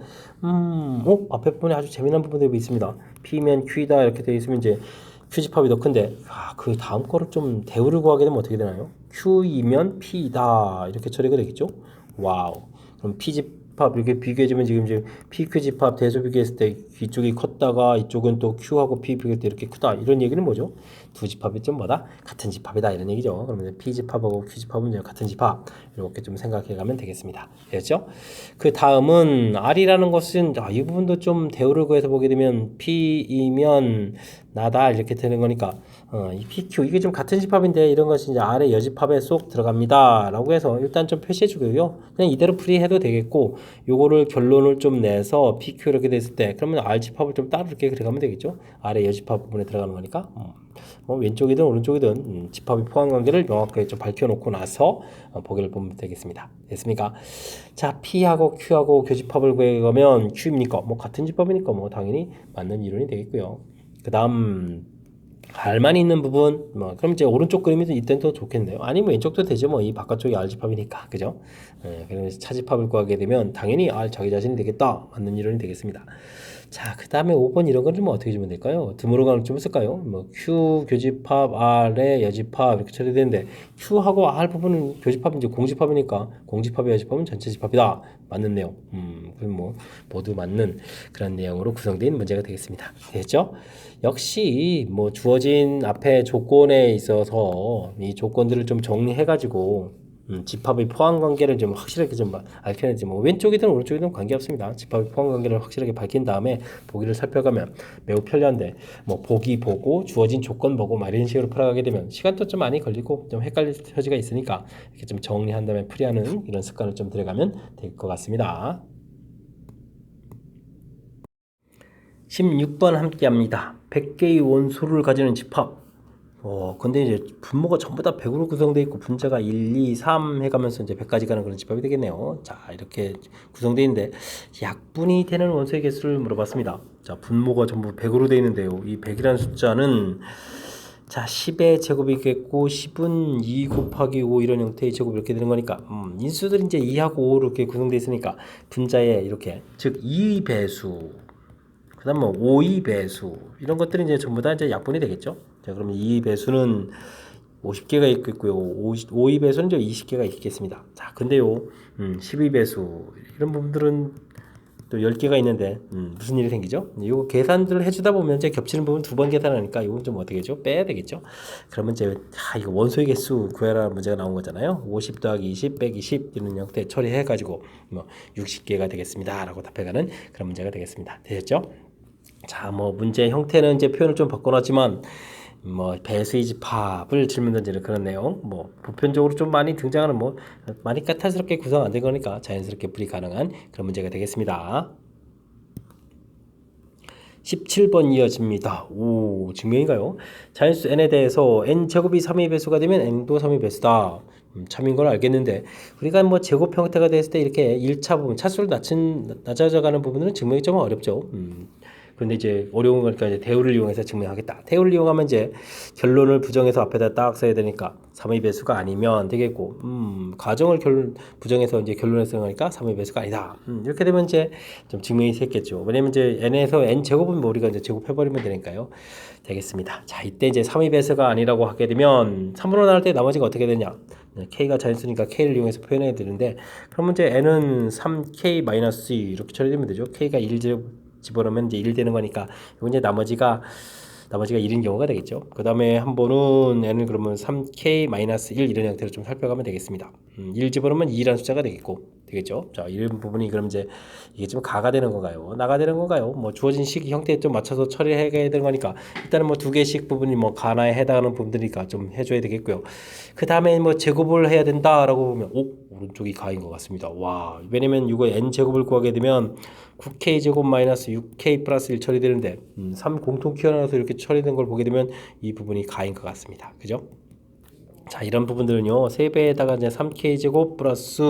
앞에 부분에 아주 재미난 부분들이 있습니다. P면 Q이다 이렇게 되어 있으면 이제 Q집합이 더 큰데 그 다음 거를 좀 대우를 구하게 되면 어떻게 되나요? Q이면 P이다 이렇게 처리가 되겠죠? 와우. 그럼 집합 이렇게 비교해주면 지금 PQ 집합 대소 비교했을 때 이쪽이 컸다가 이쪽은 또 Q하고 P 비교할 때 이렇게 크다 이런 얘기는 뭐죠? 두 집합이 좀 뭐다? 같은 집합이다 이런 얘기죠. 그러면 P 집합하고 Q 집합은 이제 같은 집합 이렇게 좀 생각해 가면 되겠습니다. 됐죠? 그 다음은 R이라는 것은 이 부분도 좀 대우를 구해서 보게 되면 P이면 나다 이렇게 되는 거니까 이 PQ 이게 좀 같은 집합인데 이런 것이 이제 R의 여집합에 쏙 들어갑니다 라고 해서 일단 좀 표시해 주고요. 그냥 이대로 풀이해도 되겠고 요거를 결론을 좀 내서 PQ 이렇게 됐을 때 그러면 R 집합을 좀 따로 이렇게 그려가면 되겠죠. R의 여집합 부분에 들어가는 거니까 왼쪽이든 오른쪽이든 집합의 포함 관계를 명확하게 좀 밝혀놓고 나서 보기를 보면 되겠습니다. 됐습니까? 자, P하고 Q하고 교집합을 구해가면 Q입니까? 뭐 같은 집합이니까 뭐 당연히 맞는 이론이 되겠고요. 그 다음 R만 있는 부분 그럼 이제 오른쪽 그림이 이때는 더 좋겠네요. 아니면 왼쪽도 되죠. 뭐 이 바깥쪽이 R 집합이니까 그죠? 그래서 차집합을 구하게 되면 당연히 R 자기 자신이 되겠다 맞는 이론이 되겠습니다. 자, 그 다음에 5번 이런 건 좀 어떻게 주면 될까요? 드물어가는 좀 쓸까요? 뭐 Q 교집합 R의 여집합 이렇게 처리되는데 Q하고 R 부분은 교집합은 이제 공집합이니까 공집합의 여집합은 전체 집합이다 맞는 내용. 그럼 뭐 모두 맞는 그런 내용으로 구성된 문제가 되겠습니다. 됐죠? 역시 뭐 주어진 앞에 조건에 있어서 이 조건들을 좀 정리해가지고 집합의 포함 관계를 좀 확실하게 좀 밝혀내지 뭐 왼쪽이든 오른쪽이든 관계없습니다. 집합의 포함 관계를 확실하게 밝힌 다음에 보기를 살펴가면 매우 편리한데 뭐 보기 보고 주어진 조건 보고 막 이런 식으로 풀어가게 되면 시간도 좀 많이 걸리고 좀 헷갈릴 처지가 있으니까 이렇게 좀 정리한 다음에 풀이하는 이런 습관을 좀 들어가면 될 것 같습니다. 16번 함께 합니다. 100개의 원소를 가지는 집합. 근데 이제 분모가 전부 다 100으로 구성되어 있고 분자가 1, 2, 3 해가면서 이제 100까지 가는 그런 집합이 되겠네요. 자, 이렇게 구성되어 있는데 약분이 되는 원소의 개수를 물어봤습니다. 자, 분모가 전부 100으로 되어 있는데요. 이 100이라는 숫자는 자, 10의 제곱이겠고 10은 2 곱하기 5 이런 형태의 제곱 이렇게 되는 거니까 인수들이 이제 2하고 5로 이렇게 구성되어 있으니까 분자에 이렇게 즉 2배수 그 다음 뭐 5의 배수 이런 것들이 이제 전부 다 이제 약분이 되겠죠. 자, 그러면 2의 배수는 50개가 있겠고요. 5의 배수는 이제 20개가 있겠습니다. 자, 근데요, 10의 배수 이런 부분들은 또 10개가 있는데 무슨 일이 생기죠? 이거 계산들을 해주다 보면 이제 겹치는 부분 두 번 계산하니까 이건 좀 어떻게 죠 빼야 되겠죠? 그러면 이제 이거 원소의 개수 구해라 문제가 나온 거잖아요. 50 더하기 20 빼기 10 이런 형태 처리해가지고 뭐 60개가 되겠습니다라고 답해가는 그런 문제가 되겠습니다. 되셨죠? 자, 뭐 문제 형태는 이제 표현을 좀 바꿔놨지만 뭐 배수의 집합을 질문 던지는 그런 내용 뭐 보편적으로 좀 많이 등장하는 뭐 많이 까탈스럽게 구성 안 된 거니까 자연스럽게 풀이 가능한 그런 문제가 되겠습니다. 17번 이어집니다. 오, 증명인가요? 자연수 n에 대해서 n제곱이 3의 배수가 되면 n도 3의 배수다. 참인 걸 알겠는데 우리가 뭐 제곱 형태가 됐을 때 이렇게 1차 부분 차수를 낮아져가는 부분은 증명이 좀 어렵죠. 그런데 이제 어려운 거니까 이제 대우를 이용해서 증명하겠다. 대우를 이용하면 이제 결론을 부정해서 앞에다 딱 써야 되니까 3의 배수가 아니면 되겠고, 가정을 부정해서 이제 결론을 쓰는 거니까 3의 배수가 아니다. 이렇게 되면 이제 좀 증명이 됐겠죠. 왜냐면 이제 n에서 n 제곱은 뭐 우리가 이제 제곱해버리면 되니까요. 되겠습니다. 자, 이때 이제 3의 배수가 아니라고 하게 되면 3으로 나눌 때 나머지가 어떻게 되냐? k가 자연수니까 k를 이용해서 표현해야 되는데, 그러면 이제 n은 3k-2 이렇게 처리되면 되죠. k가 1 집어넣으면 이제 1 되는 거니까 이건 이제 나머지가 1인 경우가 되겠죠. 그 다음에 한 번은 n을 그러면 3k-1 이런 형태로 좀 살펴가면 되겠습니다. 1 집어넣으면 2라는 숫자가 되겠죠. 자, 이런 부분이 그럼 이제 이게 좀 가가 되는 건가요? 나가 되는 건가요? 뭐 주어진 식 형태에 좀 맞춰서 처리해야 되는 거니까 일단은 뭐 두 개씩 부분이 뭐 가나에 해당하는 부분들이니까 좀 해줘야 되겠고요. 그 다음에 뭐 제곱을 해야 된다라고 보면 오른쪽이 가인 것 같습니다. 와, 왜냐면 이거 n 제곱을 구하게 되면 9k 제곱 마이너스 6k 플러스 1 처리되는데 3 공통 키워나와서 이렇게 처리된 걸 보게 되면 이 부분이 가인 것 같습니다. 그죠? 자, 이런 부분들은요 3배에다가 이제 3k 제곱 플러스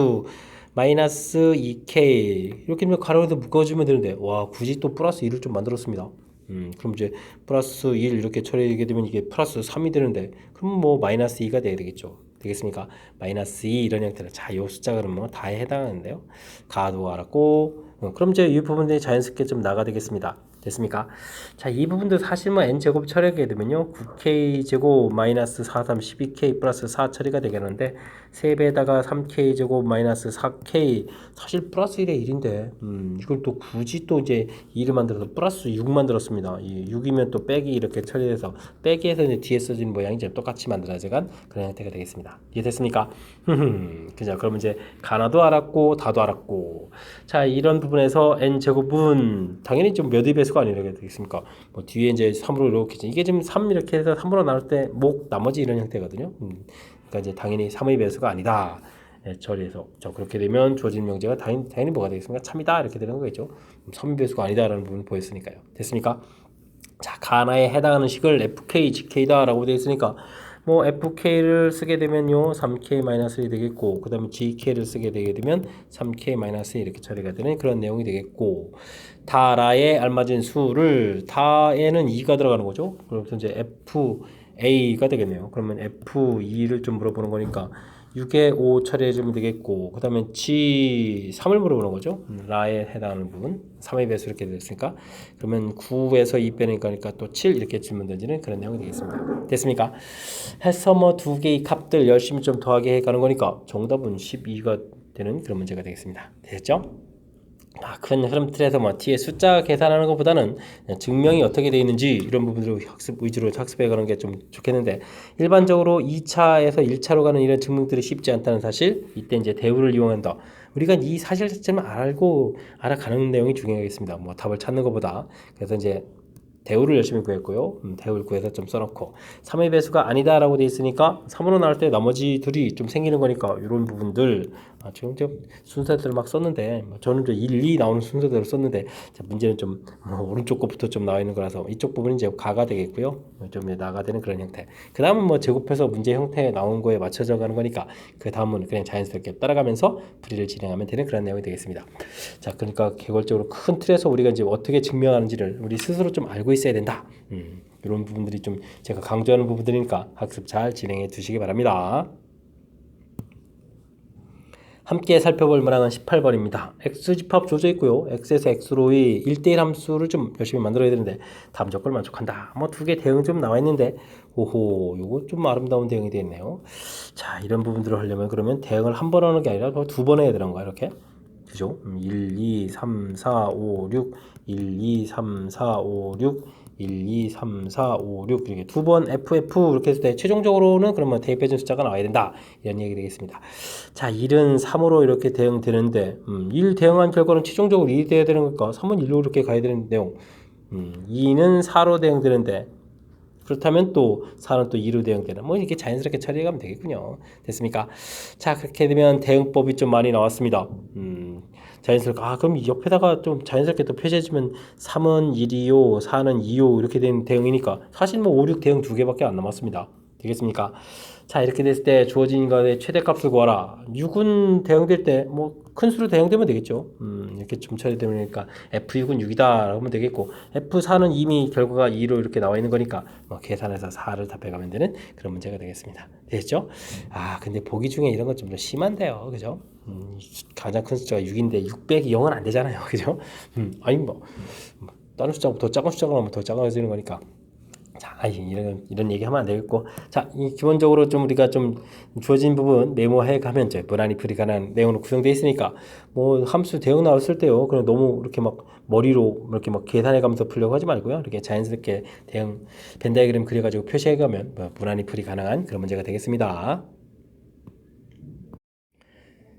마이너스 2k 이렇게 가로에서 묶어주면 되는데 와, 굳이 또 플러스 1을 좀 만들었습니다. 그럼 이제 플러스 1 이렇게 처리하게 되면 이게 플러스 3이 되는데 그럼 뭐 마이너스 2가 돼야 되겠죠. 되겠습니까? 마이너스 2 이런 형태로 자, 이 숫자가 뭐 다에 해당하는데요. 가도 알았고 그럼 이제 이 부분들이 자연스럽게 좀 나가 되겠습니다. 됐습니까? 자, 이 부분도 사실 뭐 n제곱 처리하게 되면요 9k제곱 마이너스 4, 3, 12k 플러스 4 처리가 되겠는데 3배에다가 3k제곱 마이너스 4k 사실 플러스 1에 1인데 이걸 또 굳이 또 이제 2를 만들어서 플러스 6 만들었습니다. 이 6이면 또 빼기 이렇게 처리해서 빼기에서 이제 뒤에 써진 모양이 이제 똑같이 만들어져간 그런 형태가 되겠습니다. 이해됐습니까? 그죠? 그럼 이제 가나도 알았고 다도 알았고 자 이런 부분에서 n제곱은 당연히 좀 몇의 배수가 아니라게 되겠습니까? 뭐 뒤에 이제 3으로 이렇게 이게 지금 3 이렇게 해서 3으로 나눌 때 목 나머지 이런 형태거든요. 그러니까 이제 당연히 3의 배수가 아니다. 예, 처리해서 자 그렇게 되면 주어진 명제가 당연히 뭐가 되겠습니까? 참이다 이렇게 되는 거겠죠. 3의 배수가 아니다라는 부분을 보였으니까요. 됐습니까? 자 가나에 해당하는 식을 fk, gk다라고 되어 있으니까 뭐 fk를 쓰게 되면요 3k-1이 되겠고 그 다음에 gk를 쓰게 되게 되면 3k-1 이렇게 처리가 되는 그런 내용이 되겠고 다라에 알맞은 수를 다에는 2가 들어가는 거죠. 그래서 이제 fa가 되겠네요. 그러면 f2를 좀 물어보는 거니까 6에 5 처리해주면 되겠고 그 다음에 G3을 물어보는 거죠. 라에 해당하는 부분 3의 배수 이렇게 됐으니까 그러면 9에서 2 빼니까 또 7 이렇게 질문 던지는 그런 내용이 되겠습니다. 됐습니까? 해서 뭐 두 개의 값들 열심히 좀 더하게 해가는 거니까 정답은 12가 되는 그런 문제가 되겠습니다. 됐죠? 큰 흐름 틀에서 뭐 뒤에 숫자 계산하는 것보다는 증명이 어떻게 되어 있는지 이런 부분들을 학습 위주로 학습해 가는 게 좀 좋겠는데 일반적으로 2차에서 1차로 가는 이런 증명들이 쉽지 않다는 사실 이때 이제 대우를 이용한다. 우리가 이 사실 자체만 알고 알아가는 내용이 중요하겠습니다. 뭐 답을 찾는 것보다 그래서 이제 대우를 열심히 구했고요. 대우를 구해서 좀 써놓고 3의 배수가 아니다라고 돼 있으니까 3으로 나올 때 나머지 둘이 좀 생기는 거니까 이런 부분들 지금 순서대로 막 썼는데 저는 1, 2 나오는 순서대로 썼는데 문제는 좀 오른쪽 것부터 좀 나와 있는 거라서 이쪽 부분은 이제 가가 되겠고요. 좀 나가 되는 그런 형태. 그 다음은 뭐 제곱해서 문제 형태에 나온 거에 맞춰져 가는 거니까 그 다음은 그냥 자연스럽게 따라가면서 풀이를 진행하면 되는 그런 내용이 되겠습니다. 자, 그러니까 개괄적으로 큰 틀에서 우리가 이제 어떻게 증명하는지를 우리 스스로 좀 알고 있어야 된다. 이런 부분들이 좀 제가 강조하는 부분들이니까 학습 잘 진행해 주시기 바랍니다. 함께 살펴볼 문항은 18번입니다. x집합 주어져 있고요. x에서 x로의 1대1 함수를 좀 열심히 만들어야 되는데 다음 조건을 만족한다. 뭐 두 개 대응 좀 나와 있는데 오호 요거 좀 아름다운 대응이 되어 있네요. 자 이런 부분들을 하려면 그러면 대응을 한 번 하는 게 아니라 두 번 해야 되는 거야 이렇게. 그죠? 1, 2, 3, 4, 5, 6 1, 2, 3, 4, 5, 6 1, 2, 3, 4, 5, 6 이렇게 두 번 FF 이렇게 했을 때 최종적으로는 그러면 대입해준 숫자가 나와야 된다 이런 얘기 되겠습니다. 자 1은 3으로 이렇게 대응되는데 1 대응한 결과는 최종적으로 2이 돼야 되는 거니까 3은 1로 이렇게 가야 되는 내용 2는 4로 대응되는데 그렇다면 또 4는 또 2로 대응되는 뭐 이렇게 자연스럽게 처리해가면 되겠군요. 됐습니까? 자 그렇게 되면 대응법이 좀 많이 나왔습니다. 자연스럽게 그럼 옆에다가 좀 자연스럽게 또 표시해주면 3은 1이요 4는 2요 이렇게 된 대응이니까 사실 뭐 5, 6 대응 두 개밖에 안 남았습니다. 되겠습니까? 자 이렇게 됐을 때 주어진 것의 최대값을 구하라. 6은 대응될 때 뭐 큰 수로 대응되면 되겠죠. 이렇게 좀 처리되니까 F6은 6이다 하면 되겠고 F4는 이미 결과가 2로 이렇게 나와 있는 거니까 뭐 계산해서 4를 답해가면 되는 그런 문제가 되겠습니다. 됐죠? 근데 보기 중에 이런 건 좀 더 심한데요. 그죠? 가장 큰 숫자가 6인데 6 빼기 0은 안 되잖아요. 그죠? 아니 뭐 다른 숫자보다 더 작은 숫자가 나오면 더 작아지는 거니까 자, 이런 얘기 하면 안 되겠고. 자, 기본적으로 좀 우리가 좀 주어진 부분 메모해 가면 이제 무난히 풀이 가능한 내용으로 구성되어 있으니까 뭐 함수 대응 나왔을 때요. 그냥 너무 이렇게 막 머리로 이렇게 막 계산해 가면서 풀려고 하지 말고요. 이렇게 자연스럽게 대응 벤 다이그램 그려 가지고 표시해 가면 무난히 풀이 가능한 그런 문제가 되겠습니다.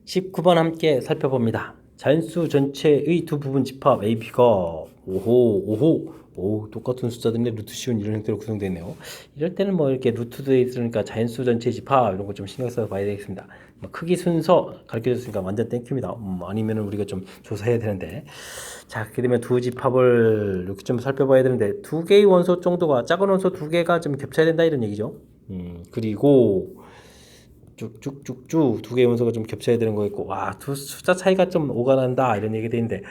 19번 함께 살펴봅니다. 자연수 전체의 두 부분 집합 AB가 오호 똑같은 숫자들인데 루트 씌운 이런 형태로 구성되어 있네요. 이럴 때는 뭐 이렇게 루트도 있으니까 자연수 전체 집합 이런 거 좀 신경 써서 봐야 되겠습니다. 크기 순서 가르쳐 줬으니까 완전 땡큐입니다. 아니면은 우리가 좀 조사해야 되는데 자 그렇게 되면 두 집합을 이렇게 좀 살펴봐야 되는데 두 개의 원소 정도가 작은 원소 두 개가 좀 겹쳐야 된다 이런 얘기죠. 그리고 쭉쭉쭉쭉 두 개의 원소가 좀 겹쳐야 되는 거겠고 두 숫자 차이가 좀 오가난다 이런 얘기 되는데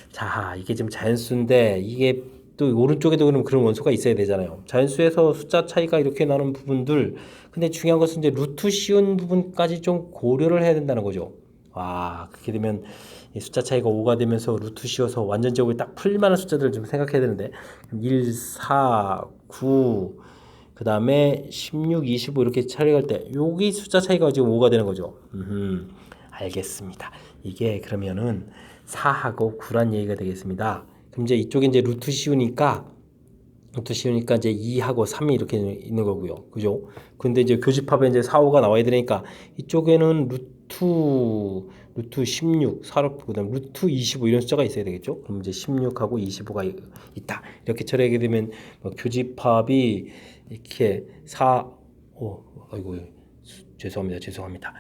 자 이게 지금 자연수인데 이게 또 오른쪽에도 그런 원소가 있어야 되잖아요. 자연수에서 숫자 차이가 이렇게 나는 부분들 근데 중요한 것은 이제 루트 씌운 부분까지 좀 고려를 해야 된다는 거죠. 그렇게 되면 이 숫자 차이가 5가 되면서 루트 씌워서 완전적으로 딱 풀만한 숫자들을 좀 생각해야 되는데 1, 4, 9 그 다음에 16, 25 이렇게 처리할 때 여기 숫자 차이가 지금 5가 되는 거죠. 알겠습니다. 이게 그러면은 4하고 9란 얘기가 되겠습니다. 그럼 이제 이쪽에 이제 루트 씌우니까 이제 2하고 3이 이렇게 있는 거고요. 그죠? 근데 이제 교집합에 이제 4, 5가 나와야 되니까 이쪽에는 루트 16, 4, 그다음 루트 25 이런 숫자가 있어야 되겠죠? 그럼 이제 16하고 25가 있다. 이렇게 처리하게 되면 뭐 교집합이 이렇게 4, 아이고 죄송합니다.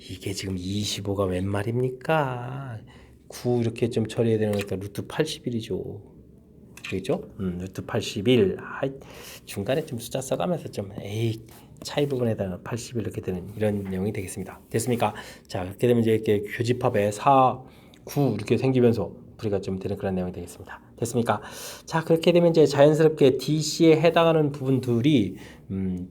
이게 지금 25가 웬 말입니까? 9 이렇게 좀 처리해야 되는 거니까 루트 81이죠. 그죠? 루트 81. 중간에 좀 숫자 써가면서 좀 차이 부분에다가 81 이렇게 되는 이런 내용이 되겠습니다. 됐습니까? 자, 그렇게 되면 이제 이렇게 교집합에 4, 9 이렇게 생기면서 풀이가 좀 되는 그런 내용이 되겠습니다. 됐습니까? 자, 그렇게 되면 이제 자연스럽게 DC에 해당하는 부분들이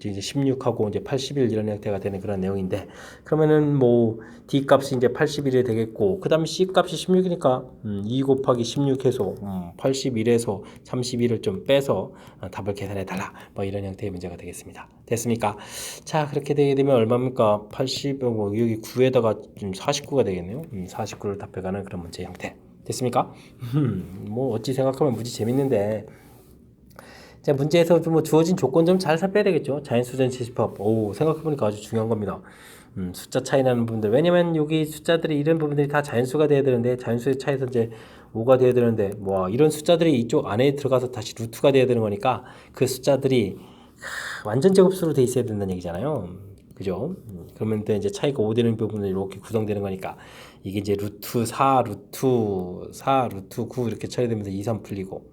이제 16하고 이제 81 이런 형태가 되는 그런 내용인데, 그러면은 뭐 D 값이 이제 81이 되겠고, 그 다음에 C 값이 16이니까 2 곱하기 16해서 81에서 31을 좀 빼서 답을 계산해 달라. 뭐 이런 형태의 문제가 되겠습니다. 됐습니까? 자, 그렇게 되게 되면 얼마입니까? 80, 뭐 여기 9에다가 좀 49가 되겠네요. 49를 답해가는 그런 문제 형태. 됐습니까? 뭐 어찌 생각하면 무지 재밌는데, 자, 문제에서 좀 뭐 주어진 조건 좀 잘 살펴야 되겠죠. 자연수 전체집합. 생각해보니까 아주 중요한 겁니다. 숫자 차이 나는 부분들. 왜냐면 여기 숫자들이 이런 부분들이 다 자연수가 돼야 되는데, 자연수의 차이에서 이제 5가 돼야 되는데, 뭐 이런 숫자들이 이쪽 안에 들어가서 다시 루트가 돼야 되는 거니까 그 숫자들이 완전 제곱수로 돼 있어야 된다는 얘기잖아요. 그죠? 그러면 또 이제 차이가 5 되는 부분은 이렇게 구성되는 거니까 이게 이제 루트 4, 루트 9 이렇게 처리되면서 2, 3 풀리고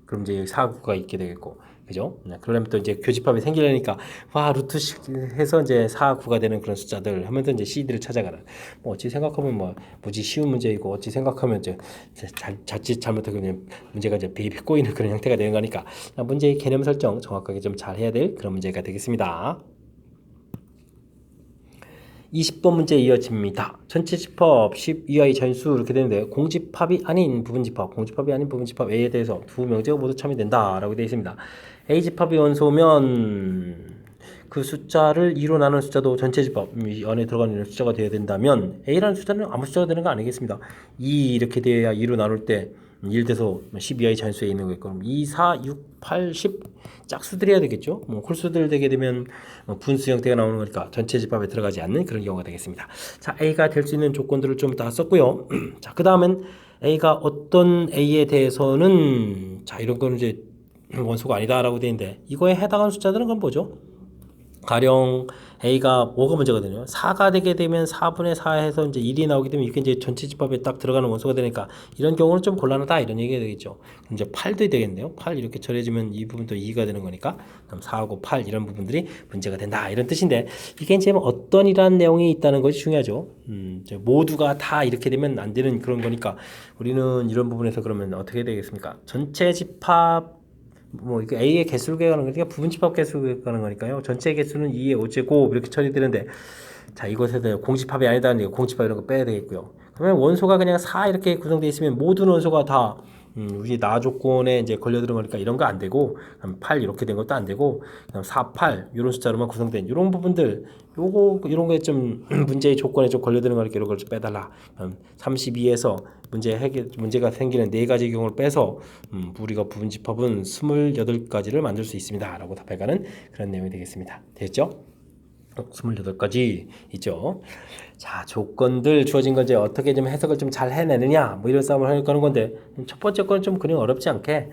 그럼 이제 4, 9가 있게 되겠고, 그죠? 그러면 또 이제 교집합이 생기려니까 루트식 해서 이제 4, 9가 되는 그런 숫자들 하면서 이제 CD를 찾아가는. 뭐 어찌 생각하면 뭐 무지 쉬운 문제이고, 어찌 생각하면 이제 자칫 잘못하면 문제가 이제 비비 꼬이는 그런 형태가 되는 거니까 문제의 개념 설정 정확하게 좀 잘 해야 될 그런 문제가 되겠습니다. 20번 문제 이어집니다. 전체 집합 10 이하의 자연수 이렇게 되는데 공집합이 아닌 부분집합 A에 대해서 두 명제가 모두 참여된다 라고 되어 있습니다. A 집합이 원소면 그 숫자를 2로 나눈 숫자도 전체 집합 이 안에 들어가는 숫자가 되어야 된다면 A라는 숫자는 아무 숫자가 되는 거 아니겠습니다. 2 이렇게 돼야 2로 나눌 때 1 돼서 10 이하의 자연수에 있는 거겠고, 그럼 2, 4, 6, 8, 10 짝수들이 해야 되겠죠. 뭐 홀수들 되게 되면 분수 형태가 나오는 거니까 전체 집합에 들어가지 않는 그런 경우가 되겠습니다. 자, A가 될 수 있는 조건들을 좀 다 썼고요. 자, 그 다음은 A가 어떤 A에 대해서는 자, 이런 거는 이제 원소가 아니다라고 되어 있는데 이거에 해당하는 숫자들은 그건 뭐죠? 가령 A가 뭐가 문제거든요. 4가 되게 되면 4분의 4 해서 이제 1이 나오게 되면 이게 이제 전체 집합에 딱 들어가는 원소가 되니까 이런 경우는 좀 곤란하다 이런 얘기가 되겠죠. 이제 8도 되겠네요. 8 이렇게 처리해주면 이 부분도 2가 되는 거니까 그럼 4하고 8 이런 부분들이 문제가 된다 이런 뜻인데, 이게 이제 어떤 이란 내용이 있다는 것이 중요하죠. 이제 모두가 다 이렇게 되면 안 되는 그런 거니까 우리는 이런 부분에서 그러면 어떻게 되겠습니까? 전체 집합 뭐 이게 A의 개수를 구하는 거니까 부분집합 개수를 구하는 거니까요. 전체 개수는 2의 5제곱 이렇게 처리되는데, 자, 이것에서 공집합이 아니다는 공집합 이런 거 빼야 되겠고요. 그러면 원소가 그냥 4 이렇게 구성되어 있으면 모든 원소가 다 우리 나 조건에 이제 걸려드는 거니까 이런 거 안 되고, 8 이렇게 된 것도 안 되고, 그냥 4, 8 이런 숫자로만 구성된 이런 부분들, 이런 거에 좀 문제의 조건에 좀 걸려드는 거니까 이런 걸 좀 빼달라. 32에서 문제가 생기는 네 가지 경우를 빼서 우리가 부분집합은 28가지를 만들 수 있습니다라고 답해가는 그런 내용이 되겠습니다. 됐죠? 28가지 있죠. 자, 조건들 주어진 건 이제 어떻게 좀 해석을 좀 잘 해내느냐 뭐 이런 싸움을 하는 건데, 첫 번째 건 좀 그냥 어렵지 않게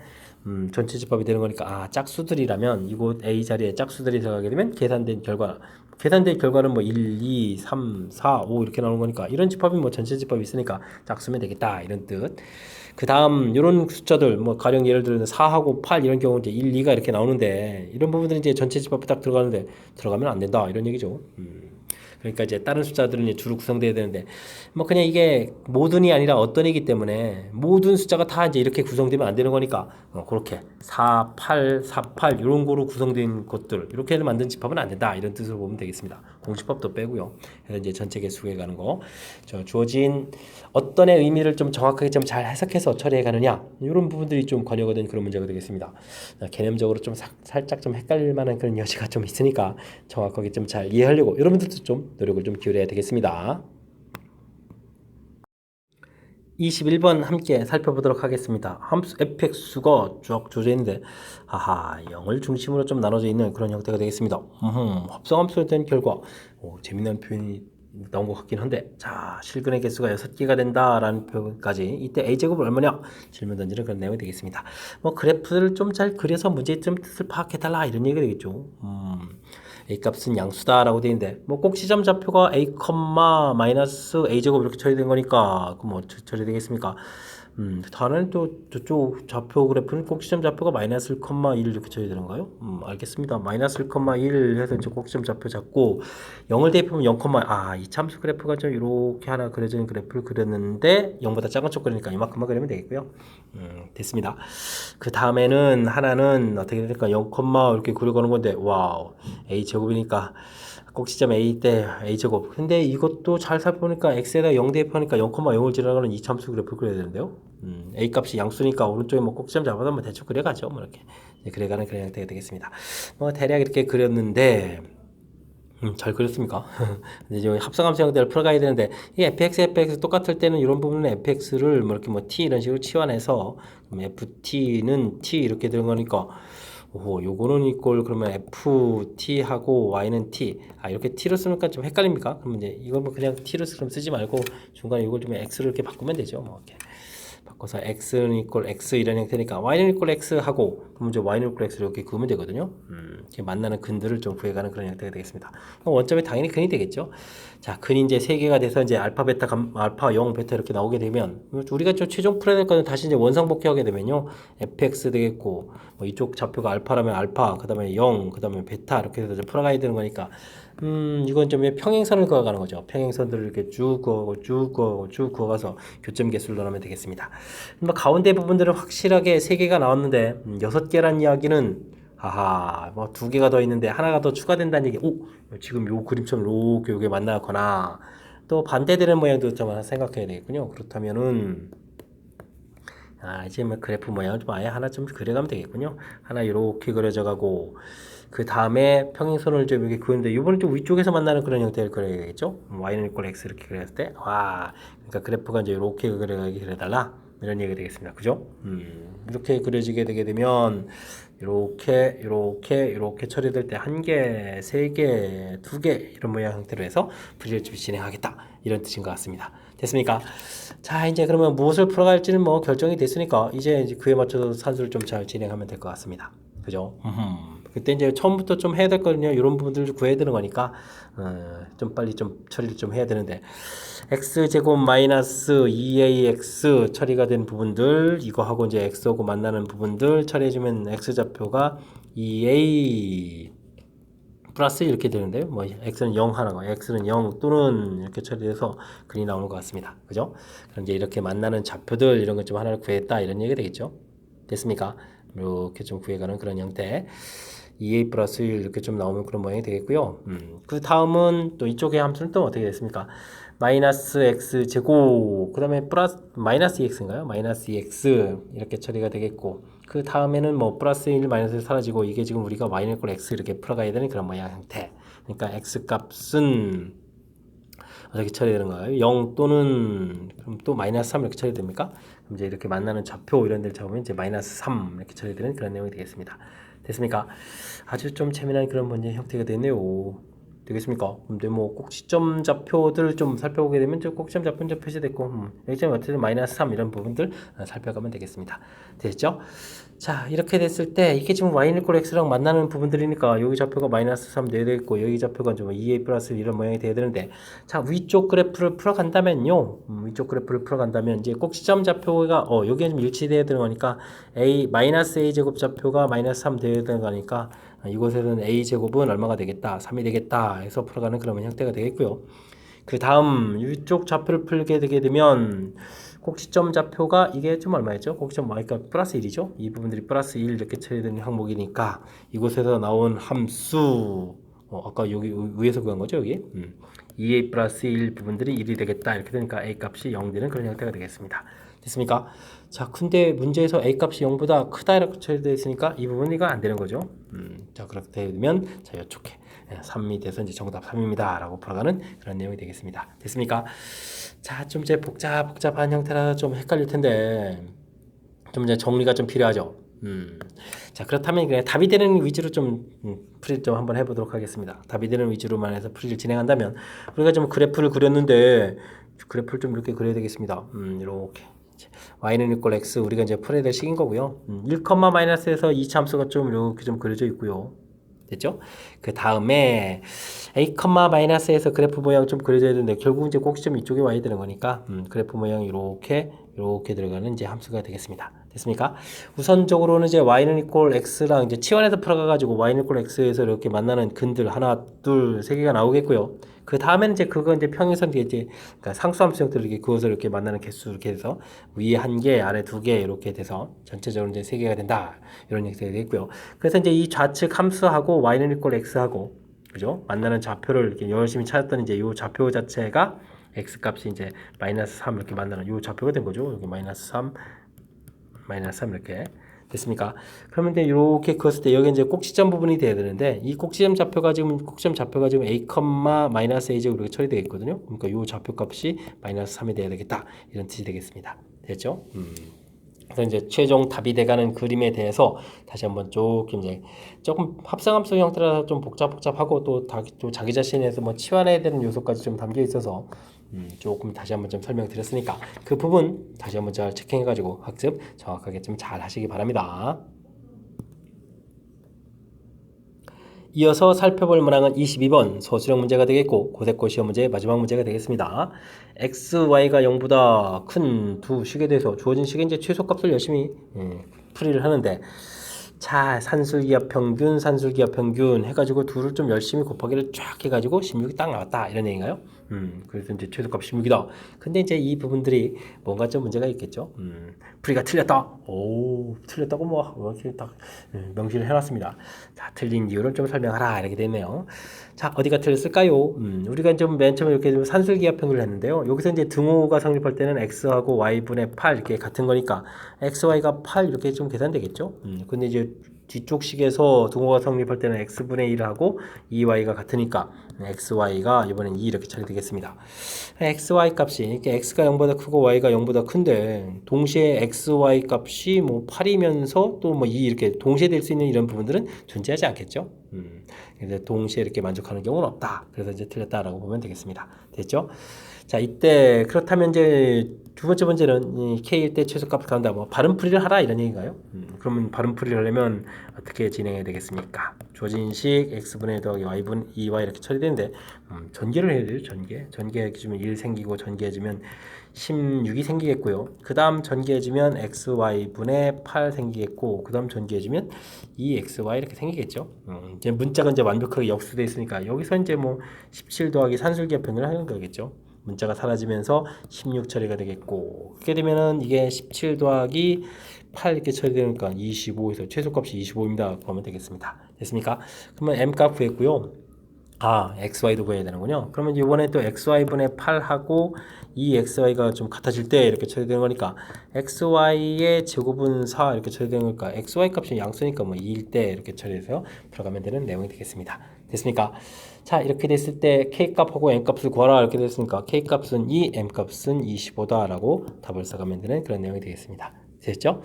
전체 집합이 되는 거니까 짝수들이라면 이곳 A 자리에 짝수들이 들어가게 되면 계산된 결과는 뭐 1, 2, 3, 4, 5 이렇게 나오는 거니까 이런 집합이 뭐 전체 집합이 있으니까 짝수면 되겠다 이런 뜻. 그 다음 이런 숫자들 뭐 가령 예를 들어 4하고 8 이런 경우 이제 1, 2가 이렇게 나오는데 이런 부분들이 이제 전체 집합에 딱 들어가면 안 된다 이런 얘기죠. 그러니까 이제 다른 숫자들은 이제 주로 구성돼야 되는데 뭐 그냥 이게 모든이 아니라 어떤이기 때문에 모든 숫자가 다 이제 이렇게 구성되면 안 되는 거니까 그렇게 4, 8, 4, 8 이런 거로 구성된 것들 이렇게 만든 집합은 안 된다 이런 뜻으로 보면 되겠습니다. 공집합도 빼고요. 그래서 이제 전체 개수에 가는 거, 주어진 어떤의 의미를 좀 정확하게 좀 잘 해석해서 처리해 가느냐 이런 부분들이 좀 관여가 된 그런 문제가 되겠습니다. 개념적으로 좀 살짝 좀 헷갈릴 만한 그런 여지가 좀 있으니까 정확하게 좀 잘 이해하려고 여러분들도 좀 노력을 좀 기울여야 되겠습니다. 21번 함께 살펴보도록 하겠습니다. 함수 fx가 쭉 주어져 있는데 0을 중심으로 좀 나눠져 있는 그런 형태가 되겠습니다. 합성함수에 된 결과 재미난 표현이 나온 것 같긴 한데 자 실근의 개수가 6개가 된다라는 표현까지 이때 a제곱은 얼마냐 질문 던지는 그런 내용이 되겠습니다. 뭐 그래프를 좀 잘 그려서 문제점 뜻을 파악해달라 이런 얘기가 되겠죠. a 값은 양수다라고 되어 있는데 뭐 꼭지점 좌표가 a, 마이너스 a 제곱 이렇게 처리된 거니까 그 뭐 처리되겠습니까? 다른 또 저쪽 좌표 그래프는 꼭지점 좌표가 마이너스 1, 이렇게 처리되는가요? 알겠습니다. 마이너스 1, 해서 이제 꼭지점 좌표 잡고 0을 대입하면 0, 이 참수 그래프가 좀 이렇게 하나 그려지는 그래프를 그렸는데 0보다 작은 쪽 그리니까 이만큼만 그리면 되겠고요. 됐습니다. 그 다음에는 하나는 어떻게 될까? 0, 이렇게 그려가는 건데 와우 a 제곱이니까 꼭지점 a 때 a 제곱. 근데 이것도 잘 살펴보니까 x에다 0 대입하니까 0,0을 지나가는 이 참수 그래프를 그려야 되는데요. a 값이 양수니까 오른쪽에 뭐 꼭지점 잡아서 뭐 대충 그려가죠. 뭐 이렇게 그려가는 그런 형태가 되겠습니다. 뭐 대략 이렇게 그렸는데 잘 그렸습니까? 이제 합성함수 형태를 풀어가야 되는데 이 fx 똑같을 때는 이런 부분은 fx를 뭐 이렇게 뭐 t 이런 식으로 치환해서 ft는 t 이렇게 되는 거니까. 요거는 이꼴 그러면 ft하고 y는 t 이렇게 t로 쓰니까 좀 헷갈립니까? 그러면 이제 이걸 뭐 그냥 t로 쓰지 말고 중간에 이걸 좀 x로 이렇게 바꾸면 되죠. 뭐 이렇게 바꿔서 x는 이꼴 x 이런 형태니까 y는 이꼴 x 하고 그러면 이제 y는 이꼴 x 이렇게 그으면 되거든요. 이렇게 만나는 근들을 좀 구해가는 그런 형태가 되겠습니다. 원점에 당연히 근이 되겠죠. 자, 근이 이제 3개가 돼서 이제 알파, 베타, 알파, 0, 베타 이렇게 나오게 되면 우리가 좀 최종 풀어야 될 거는 다시 이제 원상복귀하게 되면요. fx 되겠고 뭐 이쪽 좌표가 알파라면 알파, 그 다음에 0, 그 다음에 베타 이렇게 해서 좀 풀어가야 되는 거니까 이건 좀 평행선을 그어가는 거죠. 평행선들을 이렇게 쭉 그어가서 교점 개수를 넣으면 되겠습니다. 뭐 가운데 부분들은 확실하게 3개가 나왔는데 6개란 이야기는 뭐 2개가 더 있는데 하나가 더 추가된다는 얘기. 지금 요 그림처럼 이렇게 요게 만나거나 또 반대되는 모양도 좀 생각해야 되겠군요. 그렇다면은 이제 뭐 그래프 모양을 좀 아예 하나 좀 그려가면 되겠군요. 하나 이렇게 그려져 가고 그 다음에 평행선을 좀 이렇게 그는데 이번엔 좀 위쪽에서 만나는 그런 형태를 그려야겠죠. y는 이꼴 x 이렇게 그렸을 때 그러니까 그래프가 이제 이렇게 그려달라 이런 얘기가 되겠습니다. 그죠? 이렇게 그려지게 되게 되면 이렇게 처리될 때 1개, 3개, 2개 이런 모양 형태로 해서 분리를 진행하겠다 이런 뜻인 것 같습니다. 됐습니까? 자, 이제 그러면 무엇을 풀어갈지는 뭐 결정이 됐으니까 이제 그에 맞춰서 산수를 좀 잘 진행하면 될 것 같습니다. 그죠? 그때 이제 처음부터 좀 해야 될 거든요. 이런 부분들을 구해야 되는 거니까 좀 빨리 좀 처리를 좀 해야 되는데 x제곱 마이너스 2ax 처리가 된 부분들 이거하고 이제 x하고 만나는 부분들 처리해주면 x좌표가 2a 플러스 이렇게 되는데요. 뭐 x는 0 하나고 x는 0 또는 이렇게 처리해서 근이 나오는 것 같습니다. 그죠? 그럼 이제 이렇게 만나는 좌표들 이런 것 좀 하나를 구했다 이런 얘기가 되겠죠. 됐습니까? 이렇게 좀 구해가는 그런 형태. 2a 플러스 1 이렇게 좀 나오면 그런 모양이 되겠고요. 그 다음은 또 이쪽의 함수는 또 어떻게 됐습니까? 마이너스 x 제곱 그 다음에 플러스 마이너스 2x인가요? 마이너스 2x 이렇게 처리가 되겠고 그 다음에는 뭐 플러스 1 마이너스 1 사라지고 이게 지금 우리가 y는 이꼴 x 이렇게 풀어가야 되는 그런 모양 형태. 그러니까 x 값은 어떻게 처리되는가요? 0 또는 그럼 또 마이너스 3 이렇게 처리됩니까? 그럼 이제 이렇게 만나는 좌표 이런 데를 잡으면 이제 마이너스 3 이렇게 처리되는 그런 내용이 되겠습니다. 됐습니까? 아주 좀 재미난 그런 문제 형태가 되네요. 되겠습니까? 근데 뭐 꼭지점 좌표들 좀 살펴보게 되면 저 꼭지점 좌표는 좀 표시됐고 여기점 어쨌든 마이너스 3 이런 부분들 살펴가면 되겠습니다. 됐죠? 자, 이렇게 됐을 때 이게 지금 y는 이꼴 x랑 만나는 부분들이니까 여기 좌표가 마이너스 3 돼야 되겠고 여기 좌표가 좀 2a 플러스 이런 모양이 돼야 되는데 자, 위쪽 그래프를 풀어간다면요. 위쪽 그래프를 풀어간다면 이제 꼭지점 좌표가 여기에 좀 일치돼야 되는 거니까 a 마이너스 a 제곱 좌표가 마이너스 3 돼야 되는 거니까 이곳에서는 a제곱은 얼마가 되겠다? 3이 되겠다 해서 풀어가는 그런 형태가 되겠고요. 그 다음 이쪽 좌표를 풀게 되게 되면 꼭지점 좌표가 이게 좀 얼마였죠? 꼭지점 y가 플러스 1이죠? 이 부분들이 플러스 1 이렇게 처리되는 항목이니까 이곳에서 나온 함수 아까 여기 위에서 구한 거죠 여기 2a 플러스 1 부분들이 1이 되겠다 이렇게 되니까 a 값이 0 되는 그런 형태가 되겠습니다. 됐습니까? 자 근데 문제에서 a 값이 0보다 크다 이렇게 처리되어 있으니까 이 부분이 안 되는 거죠. 자 그렇게 되면 자 이쪽에 3이 돼서 이제 정답 3입니다 라고 풀어가는 그런 내용이 되겠습니다. 됐습니까? 자 좀 이제 복잡한 형태라 좀 헷갈릴 텐데 좀 이제 정리가 좀 필요하죠. 자 그렇다면 그냥 답이 되는 위주로 좀 풀이 좀 한번 해보도록 하겠습니다. 답이 되는 위주로만 해서 풀이를 진행한다면 우리가 좀 그래프를 그렸는데 그래프를 좀 이렇게 그려야 되겠습니다. 이렇게 y는 이퀄 x 우리가 이제 풀어야 될 식인 거고요. 1, 마이너스에서 2차 함수가 좀 이렇게 좀 그려져 있고요. 됐죠? 그 다음에 a, 마이너스에서 그래프 모양 좀 그려져야 되는데 결국 이제 꼭지점 이쪽에 와야 되는 거니까 그래프 모양 이렇게 들어가는 이제 함수가 되겠습니다. 됐습니까? 우선적으로는 이제 y는 이퀄 x랑 이제 치환해서 풀어가가지고 y는 이퀄 x에서 이렇게 만나는 근들 하나, 둘, 세 개가 나오겠고요. 그 다음에는 이제 그거 이제 평행선 이제 그러니까 상수함수 형태로 이렇게 그것을 이렇게 만나는 개수 이렇게 해서 위에 한 개, 아래 두 개 이렇게 돼서 전체적으로 이제 세 개가 된다 이런 형태가 되겠고요. 그래서 이제 이 좌측 함수하고 y는 이퀄 x하고 그죠? 만나는 좌표를 이렇게 열심히 찾았던 이제 이 좌표 자체가 x 값이 이제 마이너스 3 이렇게 만나는 이 좌표가 된 거죠. 여기 마이너스 3 이렇게 됐습니까? 그러면 이제 이렇게 그었을 때 여기 이제 꼭지점 부분이 돼야 되는데 이 꼭지점 좌표가 지금 a, 마이너스 a 제곱으로 처리되겠거든요. 그러니까 이 좌표 값이 마이너스 3이 돼야 되겠다 이런 뜻이 되겠습니다. 됐죠? 그래서 이제 최종 답이 돼가는 그림에 대해서 다시 한번 조금 합성함수 형태라서 좀 복잡하고 또 자기 자신에서 뭐 치환해야 되는 요소까지 좀 담겨 있어서 조금 다시 한번 좀 설명드렸으니까 그 부분 다시 한번 잘 체킹해가지고 학습 정확하게 좀 잘 하시기 바랍니다. 이어서 살펴볼 문항은 22번 소수령 문제가 되겠고 고세고 시험 문제의 마지막 문제가 되겠습니다. x, y가 0보다 큰 두 식에 대해서 주어진 식의 이제 최소값을 열심히 풀이를 하는데 자 산술기압 평균 해가지고 둘을 좀 열심히 곱하기를 쫙 해가지고 16이 딱 나왔다 이런 얘기인가요? 그래서 이제 최소값 16이다. 근데 이제 이 부분들이 뭔가 좀 문제가 있겠죠. 풀이가 틀렸다. 오 틀렸다고 뭐 이렇게 딱 명시를 해놨습니다. 자 틀린 이유를 좀 설명하라 이렇게 되네요. 자 어디가 틀렸을까요? 우리가 좀 맨 처음에 이렇게 산술기압 평균을 했는데요. 여기서 이제 등호가 성립할 때는 x하고 y분의 8 이렇게 같은 거니까 x, y가 8 이렇게 좀 계산되겠죠. 근데 이제 뒤쪽 식에서 등호가 성립할 때는 x분의 1하고 2y가 같으니까 xy가 이번엔 2 이렇게 처리되겠습니다. xy 값이 이렇게 x가 0보다 크고 y가 0보다 큰데 동시에 xy 값이 뭐 8이면서 또 뭐 2 이렇게 동시에 될 수 있는 이런 부분들은 존재하지 않겠죠. 그래서 동시에 이렇게 만족하는 경우는 없다. 그래서 이제 틀렸다라고 보면 되겠습니다. 됐죠? 자, 이때 그렇다면 이제 두 번째 문제는 이 k일 때 최소값을 가운데 뭐 발음풀이를 하라 이런 얘기인가요? 그러면 발음풀이를 하려면 어떻게 진행해야 되겠습니까? 주어진 식 x분의 1 더하기 y분 2y 이렇게 처리되는데 전개를 해야 돼요. 전개해주면 1 생기고 전개해주면 16이 생기겠고요. 그 다음 전개해주면 xy분의 8 생기겠고 그 다음 전개해주면 2xy 이렇게 생기겠죠. 이제 문자가 이제 완벽하게 역수되어 있으니까 여기서 이제 뭐 17 더하기 산술기압 평균을 하는 거겠죠. 문자가 사라지면서 16 처리가 되겠고 그렇게 되면은 이게 17 더하기 8 이렇게 처리되니까 25에서 최소값이 25입니다. 구하면 되겠습니다. 됐습니까? 그러면 m 값 구했고요. xy도 구해야 되는군요. 그러면 이번에 또 xy분의 8하고 이 xy가 좀 같아질 때 이렇게 처리되는 거니까 xy의 제곱은 4 이렇게 처리되는 거니까 xy 값이 양수니까 뭐 2일 때 이렇게 처리해서 들어가면 되는 내용이 되겠습니다. 됐습니까? 자 이렇게 됐을 때 k값하고 m값을 구하라 이렇게 됐으니까 k값은 2, m값은 25다 라고 답을 써가면 되는 그런 내용이 되겠습니다. 됐죠?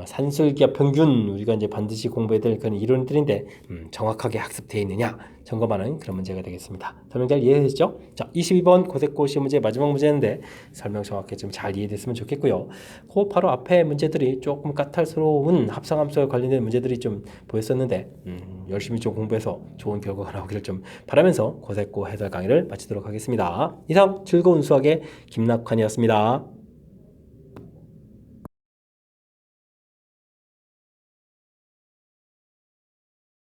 산술기압 평균 우리가 이제 반드시 공부해야 될 그런 이론들인데 정확하게 학습되어 있느냐 점검하는 그런 문제가 되겠습니다. 설명 잘 이해되시죠? 자, 22번 고세고 시험 문제 마지막 문제인데 설명 정확히 좀 잘 이해됐으면 좋겠고요. 그 바로 앞에 문제들이 조금 까탈스러운 합성함수와 관련된 문제들이 좀 보였었는데 열심히 좀 공부해서 좋은 결과가 나오기를 좀 바라면서 고세고 해설 강의를 마치도록 하겠습니다. 이상 즐거운 수학의 김낙환이었습니다.